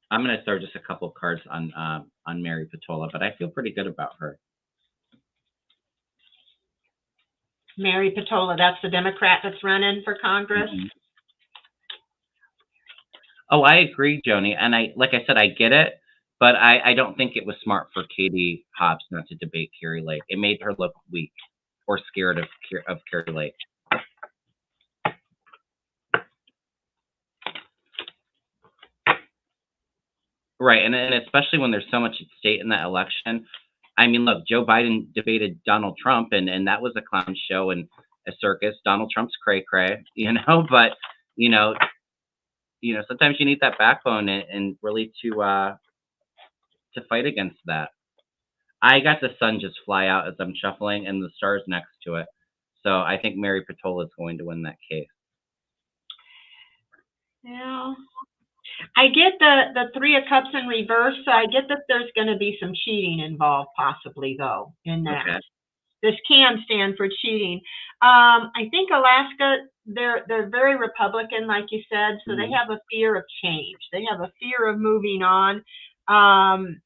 I'm going to throw just a couple of cards on Mary Patola, but I feel pretty good about her. Mary Patola, that's the Democrat that's running for Congress. Oh, I agree, Joni. And like I said, I get it, but I don't think it was smart for Katie Hobbs not to debate Kari Lake. It made her look weak or scared of Kari Lake. Right, and especially when there's so much at stake in that election. I mean, look, Joe Biden debated Donald Trump, and that was a clown show and a circus. Donald Trump's cray-cray, you know, but, you know, sometimes you need that backbone and really to fight against that. I got the sun just fly out as I'm shuffling, and the stars next to it. So I think Mary Patola is going to win that case. Yeah. I get the Three of Cups in reverse, so I get that there's going to be some cheating involved, possibly, though, in that. Okay. This can stand for cheating. I think Alaska, they're very Republican, like you said, so they have a fear of change. They have a fear of moving on, and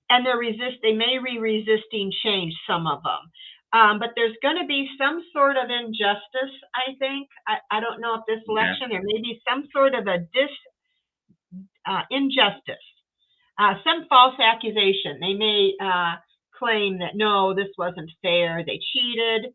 they may be resisting change, some of them. But there's going to be some sort of injustice, I think. I don't know if this election, there may be some sort of a injustice, some false accusation. They may claim that, no, this wasn't fair, they cheated.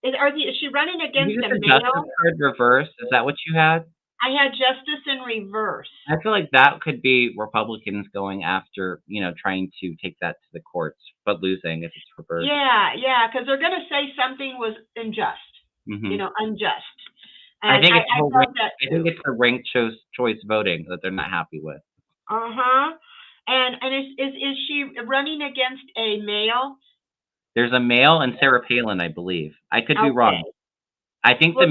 Is she running against a male? Justice reverse, is that what you had? I had justice in reverse. I feel like that could be Republicans going after, trying to take that to the courts, but losing if it's reversed. Yeah, because they're going to say something was unjust, unjust. And I think it's the ranked choice voting that they're not happy with. And is she running against a male? There's a male and Sarah Palin, I believe. I could be wrong. I think the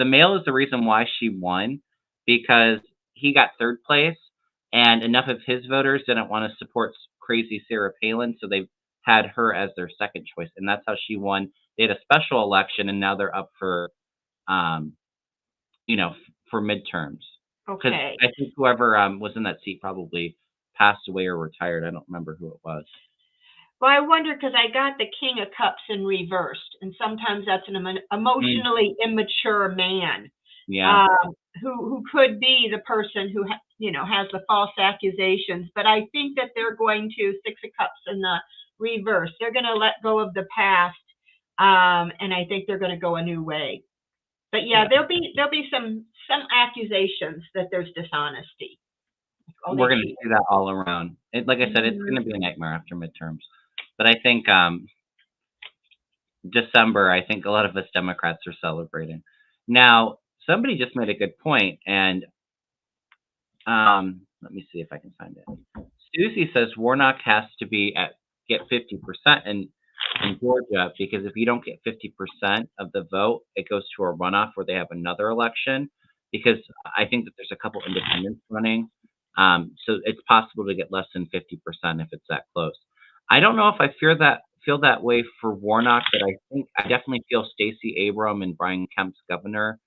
male is the reason why she won, because he got third place, and enough of his voters didn't want to support crazy Sarah Palin, so they had her as their second choice, and that's how she won. They had a special election, and now they're up for for midterms. Okay. I think whoever was in that seat probably passed away or retired. I don't remember who it was. Well, I wonder, because I got the King of Cups in reversed, and sometimes that's an emotionally immature man. Yeah. Who could be the person who has the false accusations. But I think that they're going to Six of Cups in the reverse. They're going to let go of the past, and I think they're going to go a new way. But there'll be some accusations that there's dishonesty. We're going to see that all around. Like I said, it's going to be a nightmare after midterms. But I think December, I think a lot of us Democrats are celebrating. Now, somebody just made a good point, and let me see if I can find it. Susie says Warnock has to get 50%, and in Georgia, because if you don't get 50% of the vote, it goes to a runoff where they have another election. Because I think that there's a couple independents running, so it's possible to get less than 50% if it's that close. I don't know if I feel that way for Warnock, but I think I definitely feel Stacey Abrams and Brian Kemp's governor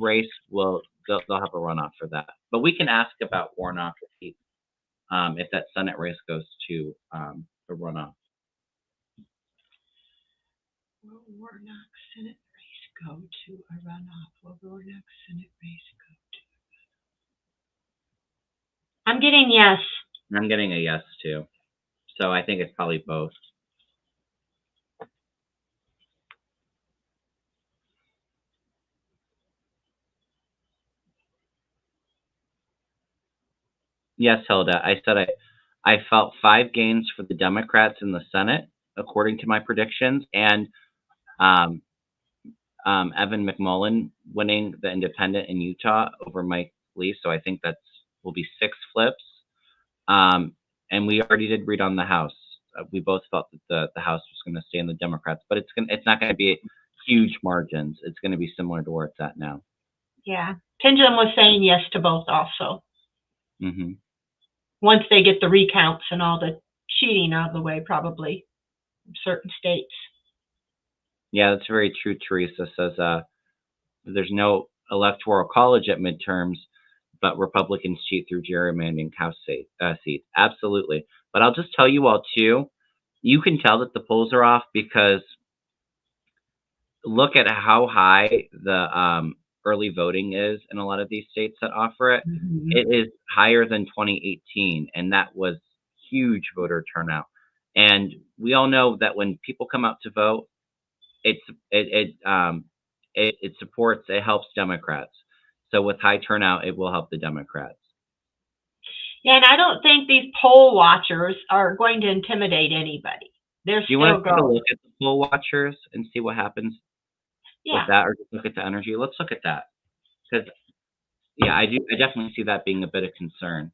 race they'll have a runoff for that. But we can ask about Warnock if that Senate race goes to the runoff. Will Warnock Senate race go to a runoff? Will Warnock Senate race go to a runoff? I'm getting yes. I'm getting a yes too. So I think it's probably both. Yes, Hilda. I said I felt 5 gains for the Democrats in the Senate, according to my predictions, and Evan McMullin winning the independent in Utah over Mike Lee. So I think will be 6 flips. And we already did read on the House. We both felt that the House was going to stay in the Democrats, but it's not going to be huge margins. It's going to be similar to where it's at now. Yeah, Pendulum was saying yes to both also. Mm-hmm. Once they get the recounts and all the cheating out of the way, probably in certain states. Yeah, that's very true. Teresa says there's no electoral college at midterms, but Republicans cheat through gerrymandering House seats. Absolutely. But I'll just tell you all, too, you can tell that the polls are off because look at how high the early voting is in a lot of these states that offer it. Mm-hmm. It is higher than 2018, and that was huge voter turnout. And we all know that when people come out to vote, it helps Democrats. So with high turnout, it will help the Democrats. Yeah, and I don't think these poll watchers are going to intimidate anybody. They're still going. Do you want to look at the poll watchers and see what happens with that, or just look at the energy? Let's look at that, because yeah, I definitely see that being a bit of concern.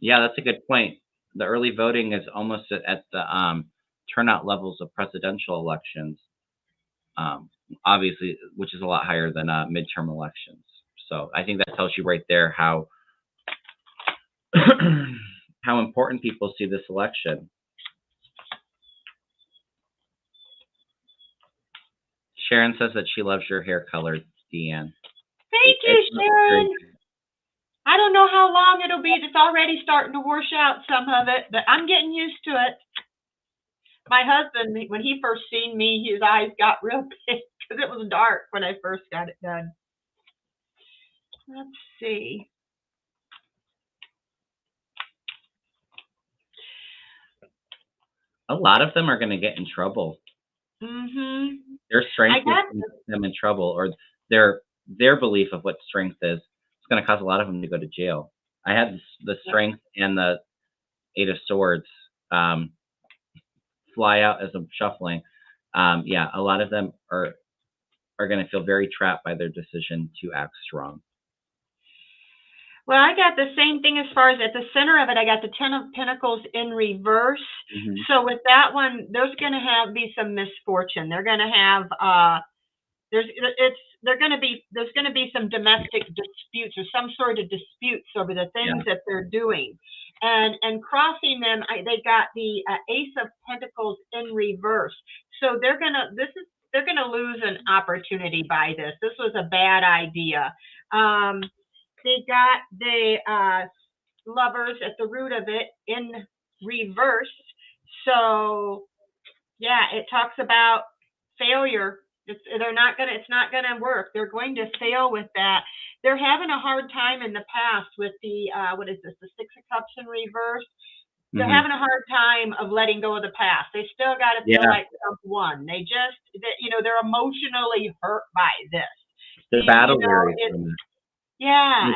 Yeah, that's a good point. The early voting is almost at the turnout levels of presidential elections, obviously, which is a lot higher than midterm elections. So I think that tells you right there how how important people see this election. Sharon says that she loves your hair color, Deann. Thank you, Sharon. I don't know how long it'll be. It's already starting to wash out some of it, but I'm getting used to it. My husband, when he first seen me, his eyes got real big because it was dark when I first got it done. Let's see. A lot of them are going to get in trouble. Mm-hmm. Their strength will put them in trouble, or their belief of what strength is. It's going to cause a lot of them to go to jail. I had the strength and the 8 of Swords fly out as I'm shuffling. Yeah, a lot of them are going to feel very trapped by their decision to act strong. Well, I got the same thing as far as at the center of it, I got the 10 of Pentacles in reverse. Mm-hmm. So with that one, there's going to be some misfortune. They're going to have there's going to be some domestic disputes or some sort of disputes over the things that they're doing, and crossing them, they got the Ace of Pentacles in reverse. So they're gonna lose an opportunity by this. This was a bad idea. They got the Lovers at the root of it in reverse. So yeah, it talks about failure. It's not gonna work. They're going to fail with that. They're having a hard time in the past with the what is this? The 6 of Cups in reverse. They're having a hard time of letting go of the past. They still got to feel like Trump won. They're emotionally hurt by this. They're battle weary. Yeah,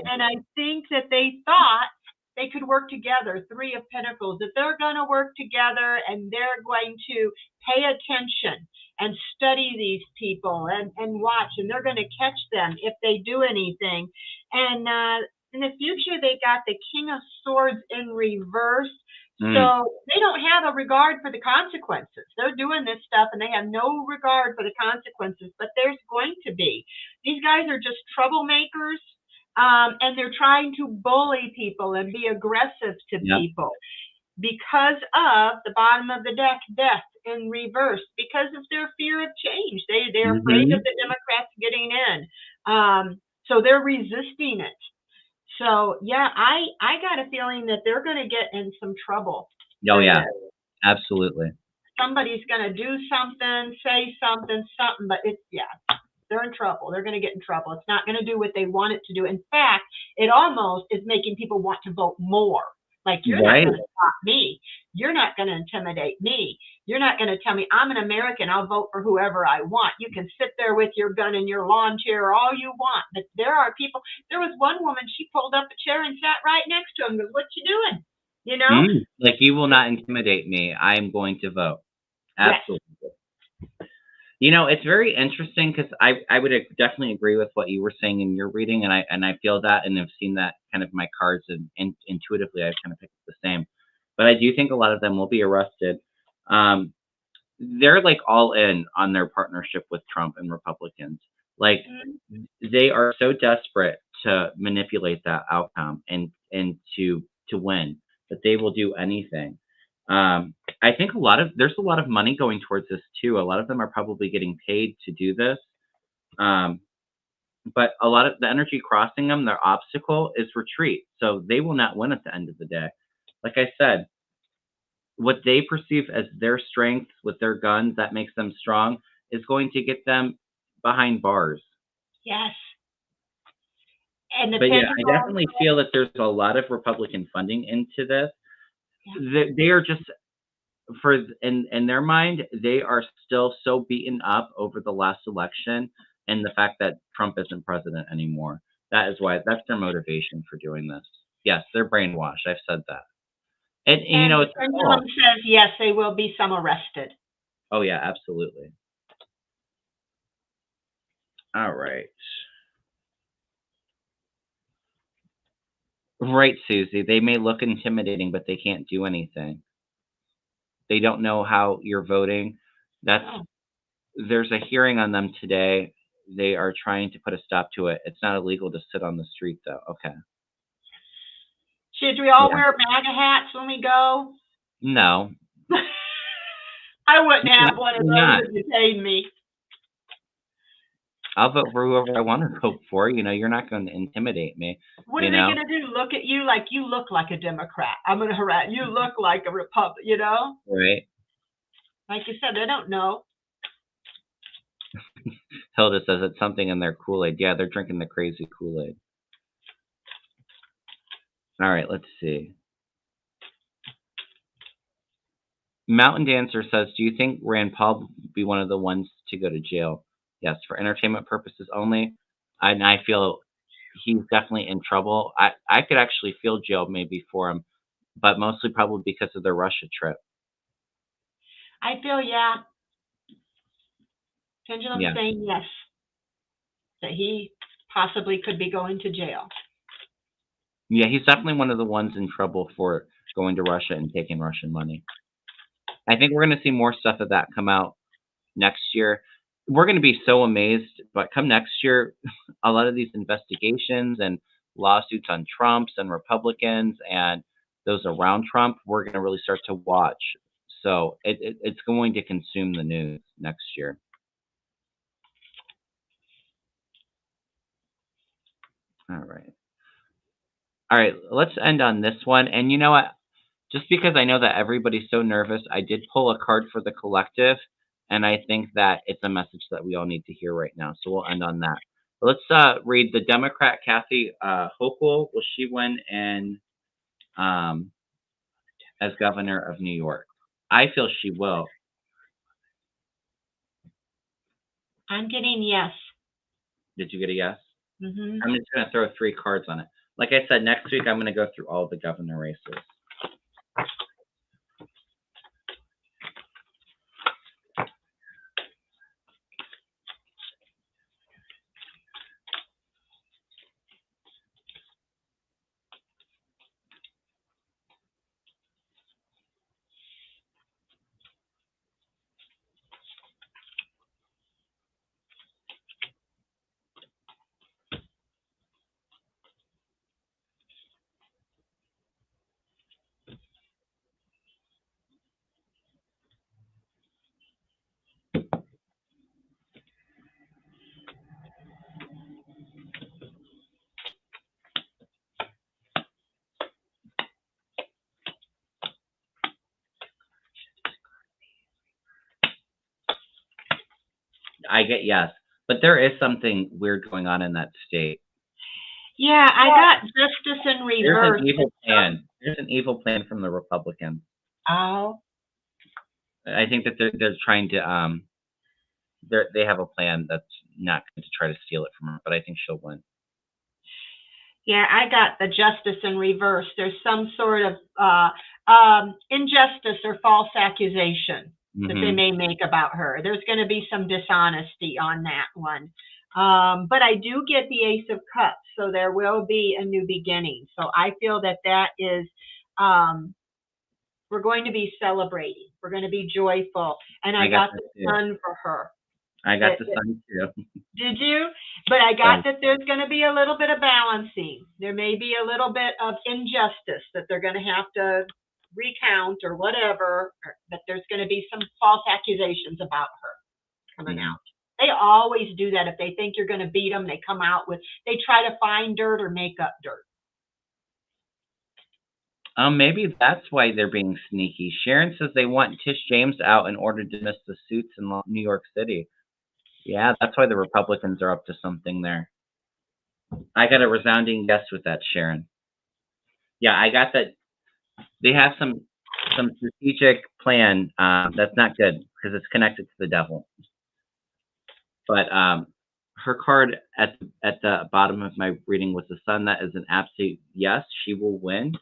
and I think that they thought they could work together, 3 of Pentacles, that they're going to work together and they're going to pay attention and study these people and watch, and they're going to catch them if they do anything. And in the future, they got the King of Swords in reverse. So they don't have a regard for the consequences. They're doing this stuff and they have no regard for the consequences, but there's going to be. These guys are just troublemakers, and they're trying to bully people and be aggressive to people because of the bottom of the deck, death in reverse, because of their fear of change. They're afraid of the Democrats getting in. So they're resisting it. So yeah, I got a feeling that they're going to get in some trouble. Oh yeah, absolutely. Somebody's going to do something, say something, but they're in trouble. They're going to get in trouble. It's not going to do what they want it to do. In fact, it almost is making people want to vote more. Like, you're not going to stop me. You're not going to intimidate me. You're not going to tell me I'm an American, I'll vote for whoever I want. You can sit there with your gun in your lawn chair all you want. But there are people. There was one woman, she pulled up a chair and sat right next to him and goes, "What you doing?" You know? Like, you will not intimidate me. I'm going to vote. Absolutely. Yes. You know, it's very interesting because I would definitely agree with what you were saying in your reading, and I feel that, and I've seen that kind of in my cards, and intuitively I kind of picked the same. But I do think a lot of them will be arrested. They're like all in on their partnership with Trump and Republicans. Like, they are so desperate to manipulate that outcome and to win that they will do anything. I think there's a lot of money going towards this too. A lot of them are probably getting paid to do this. But a lot of the energy crossing them, their obstacle is retreat. So they will not win at the end of the day. Like I said, what they perceive as their strength with their guns that makes them strong is going to get them behind bars. Yes. But yeah, I definitely feel that there's a lot of Republican funding into this. They are just, in their mind, they are still so beaten up over the last election and the fact that Trump isn't president anymore. That's their motivation for doing this. Yes, they're brainwashed. I've said that. And you know, Pendulum says yes, they will be some arrested. Oh yeah, absolutely. All right. Right, Susie. They may look intimidating, but they can't do anything. They don't know how you're voting. There's a hearing on them today. They are trying to put a stop to it. It's not illegal to sit on the street, though. Okay. Should we all wear MAGA hats when we go? No. I wouldn't have one of those if you paid me. I'll vote for whoever I want to vote for. You know, you're not going to intimidate me. What are they going to do? Look at you like you look like a Democrat. I'm going to harass you. Look like a Republican. You know? Right. Like you said, they don't know. Hilda says it's something in their Kool-Aid. Yeah, they're drinking the crazy Kool-Aid. All right, let's see. Mountain Dancer says, do you think Rand Paul will be one of the ones to go to jail? Yes, for entertainment purposes only. And I feel he's definitely in trouble. I could actually feel jail maybe for him, but mostly probably because of the Russia trip. I feel, Pendulum saying yes, that he possibly could be going to jail. Yeah, he's definitely one of the ones in trouble for going to Russia and taking Russian money. I think we're going to see more stuff of that come out next year. We're going to be so amazed, but come next year, a lot of these investigations and lawsuits on Trumps and Republicans and those around Trump, we're going to really start to watch. So it's going to consume the news next year. All right, let's end on this one. And you know what? Just because I know that everybody's so nervous, I did pull a card for the collective, and I think that it's a message that we all need to hear right now. So we'll end on that. Let's read the Democrat Kathy Hochul. Will she win as governor of New York? I feel she will. I'm getting yes. Did you get a yes? Mm-hmm. I'm just going to throw 3 cards on it. Like I said, next week I'm going to go through all the governor races. I get yes, but there is something weird going on in that state. Yeah, I got justice in There's an reverse. evil plan. There's an evil plan from the Republicans. Oh, I think that they're trying to they have a plan that's not going to try to steal it from her, but I think she'll win. yeah, I got the justice in reverse. There's some sort of injustice or false accusation that they may make about her. There's going to be some dishonesty on that one. But I do get the Ace of Cups, so there will be a new beginning. So I feel that that is, we're going to be celebrating. We're going to be joyful. And I got the sun for her. I got the sun too. Did you? But I got that there's going to be a little bit of balancing. There may be a little bit of injustice that they're going to have to recount or whatever, or that there's going to be some false accusations about her coming out. They always do that. If they think you're going to beat them, they come out with, they try to find dirt or make up dirt. Maybe that's why they're being sneaky. Sharon says they want Tish James out in order to dismiss the suits in New York City. Yeah, that's why the Republicans are up to something there. I got a resounding yes with that, Sharon. Yeah, I got that. They have some strategic plan that's not good because it's connected to the devil. But her card at the bottom of my reading was the sun. That is an absolute yes. She will win.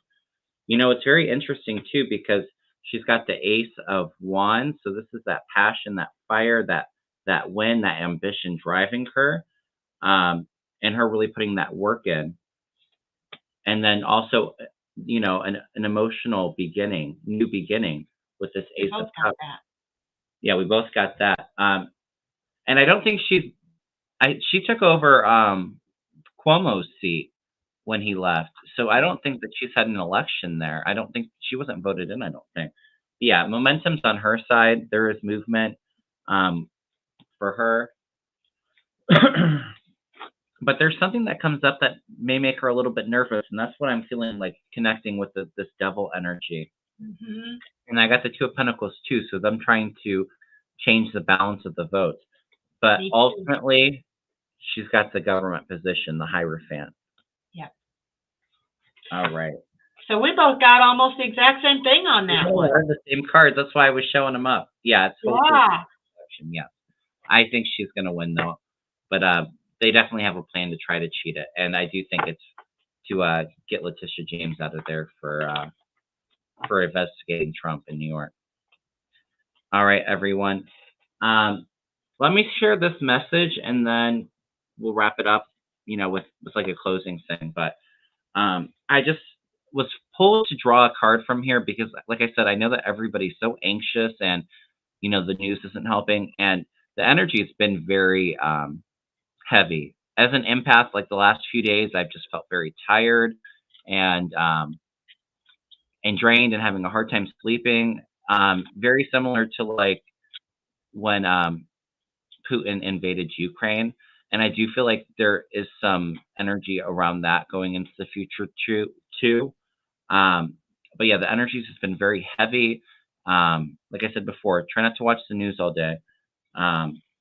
You know, it's very interesting too because she's got the Ace of Wands. So this is that passion, that fire, that win, that ambition driving her, and her really putting that work in. And then also, you know, an emotional beginning, new beginning with this Ace of Cups. Yeah, we both got that. And I don't think she took over Cuomo's seat when he left. So I don't think that she's had an election there. I don't think she wasn't voted in, I don't think. But yeah, momentum's on her side. There is movement for her. But there's something that comes up that may make her a little bit nervous, and that's what I'm feeling like connecting with this devil energy. And I got the Two of Pentacles too, so them trying to change the balance of the votes. But ultimately, she's got the government position, the Hierophant. Yep. All right. So we both got almost the exact same thing on that one. The same cards. That's why I was showing them up. Yeah, it's yeah. I think she's going to win though, but they definitely have a plan to try to cheat it, and I do think it's to get Letitia James out of there for investigating Trump in New York. All right, everyone. Let me share this message, and then we'll wrap it up. You know, with like a closing thing. But I just was pulled to draw a card from here because, like I said, I know that everybody's so anxious, and you know the news isn't helping, and the energy has been very heavy. As an empath, like the last few days, I've just felt very tired and drained and having a hard time sleeping. Very similar to like when Putin invaded Ukraine. And I do feel like there is some energy around that going into the future too. But yeah, the energy has been very heavy. Like I said before, try not to watch the news all day.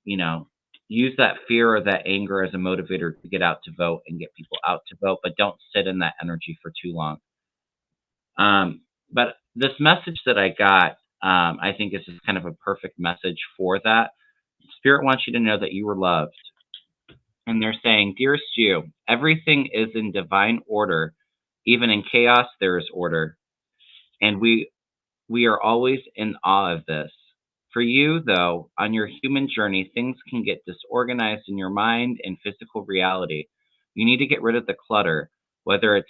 You know, use that fear or that anger as a motivator to get out to vote and get people out to vote, but don't sit in that energy for too long. But this message that I got, I think this is kind of a perfect message for that. Spirit wants you to know that you were loved. And they're saying, dearest you, everything is in divine order. Even in chaos, there is order. And we are always in awe of this. For you, though, on your human journey, things can get disorganized in your mind and physical reality. You need to get rid of the clutter, whether it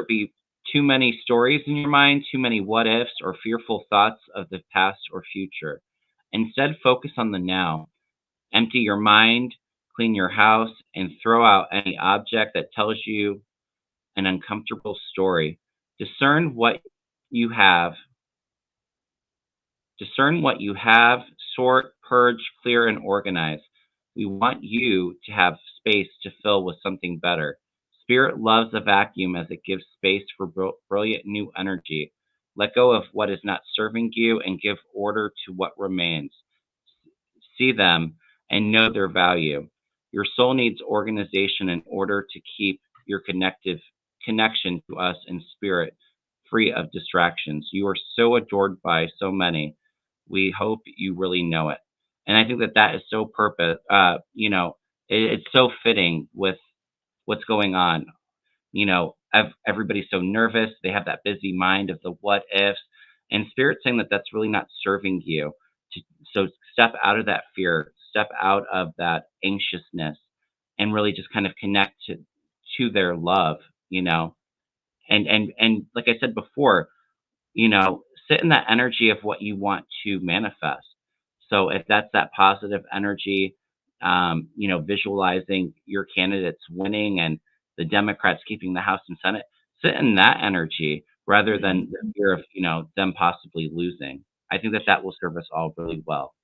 be too many stories in your mind, too many what ifs, or fearful thoughts of the past or future. Instead, focus on the now. Empty your mind, clean your house, and throw out any object that tells you an uncomfortable story. Discern what you have, sort, purge, clear, and organize. We want you to have space to fill with something better. Spirit loves a vacuum as it gives space for brilliant new energy. Let go of what is not serving you and give order to what remains. See them and know their value. Your soul needs organization in order to keep your connection to us in spirit free of distractions. You are so adored by so many. We hope you really know it. And I think that that is so it's so fitting with what's going on. Everybody's so nervous. They have that busy mind of the what ifs, and Spirit's saying that that's really not serving you. So step out of that fear, step out of that anxiousness, and really just kind of connect to their love. And like I said before, sit in that energy of what you want to manifest. So if that's that positive energy, visualizing your candidates winning and the Democrats keeping the House and Senate, sit in that energy rather than the fear of, them possibly losing. I think that that will serve us all really well.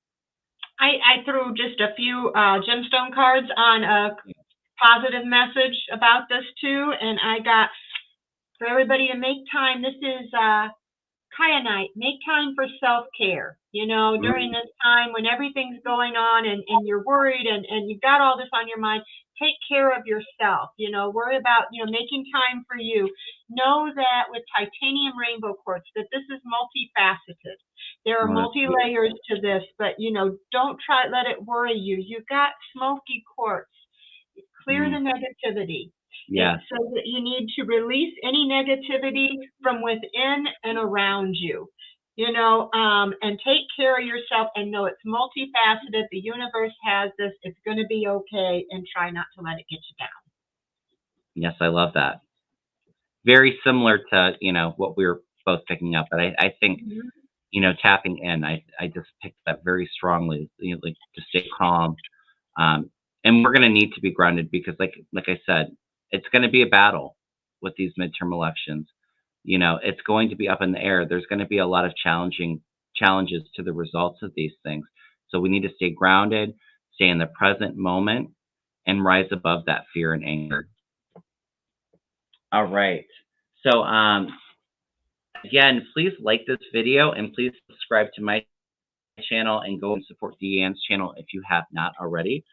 I threw just a few gemstone cards on a positive message about this too, and I got for everybody to make time. This is Kyanite, make time for self-care. During this time when everything's going on and you're worried and you've got all this on your mind, take care of yourself. Worry about, making time for you. Know that with titanium rainbow quartz, that this is multifaceted. There are multi-layers to this, but, don't let it worry you. You've got smoky quartz. Clear the negativity. Yeah. So that you need to release any negativity from within and around you, and take care of yourself and know it's multifaceted. The universe has this. It's going to be okay, and try not to let it get you down. Yes, I love that. Very similar to, what we were both picking up. But I think, tapping in, I just picked that very strongly, like to stay calm. And we're going to need to be grounded because like I said, it's going to be a battle with these midterm elections. It's going to be up in the air. There's going to be a lot of challenges to the results of these things. So we need to stay grounded, stay in the present moment, and rise above that fear and anger. All right. So again, please like this video and please subscribe to my channel and go and support Deann's channel if you have not already.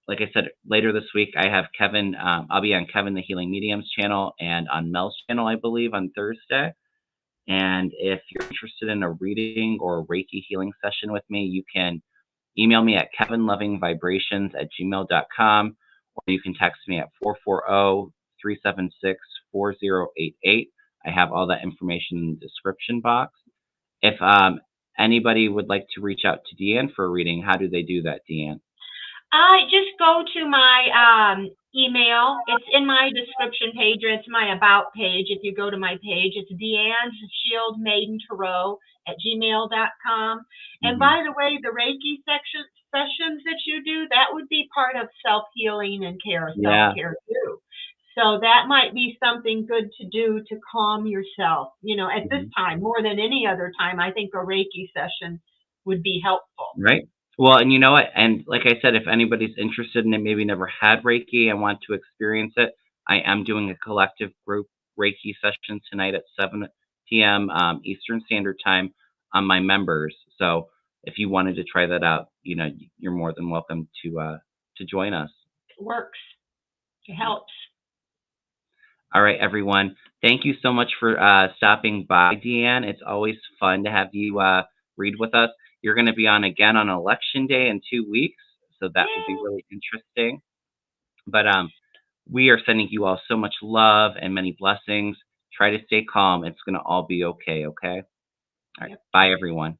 Like I said, later this week, I have Kevin. I'll be on Kevin the Healing Medium's channel and on Mel's channel, I believe, on Thursday. And if you're interested in a reading or a Reiki healing session with me, you can email me at kevinlovingvibrations@gmail.com, or you can text me at 440-376-4088. I have all that information in the description box. If anybody would like to reach out to Deann for a reading, how do they do that, Deann? Just go to my email. It's in my description page, or it's my about page. If you go to my page, it's Deann's Shield Maiden Tarot at gmail.com. And by the way, the Reiki sessions that you do, that would be part of self-healing and self-care too. So that might be something good to do to calm yourself. At this time, more than any other time, I think a Reiki session would be helpful. Right. Well, and you know what? And like I said, if anybody's interested in it, maybe never had Reiki and want to experience it, I am doing a collective group Reiki session tonight at 7 p.m. Eastern Standard Time on my members. So if you wanted to try that out, you're more than welcome to join us. It works. It helps. All right, everyone. Thank you so much for stopping by, Deann. It's always fun to have you read with us. You're going to be on again on Election Day in 2 weeks, so that will be really interesting. But we are sending you all so much love and many blessings. Try to stay calm. It's going to all be okay, okay? All right. Bye, everyone.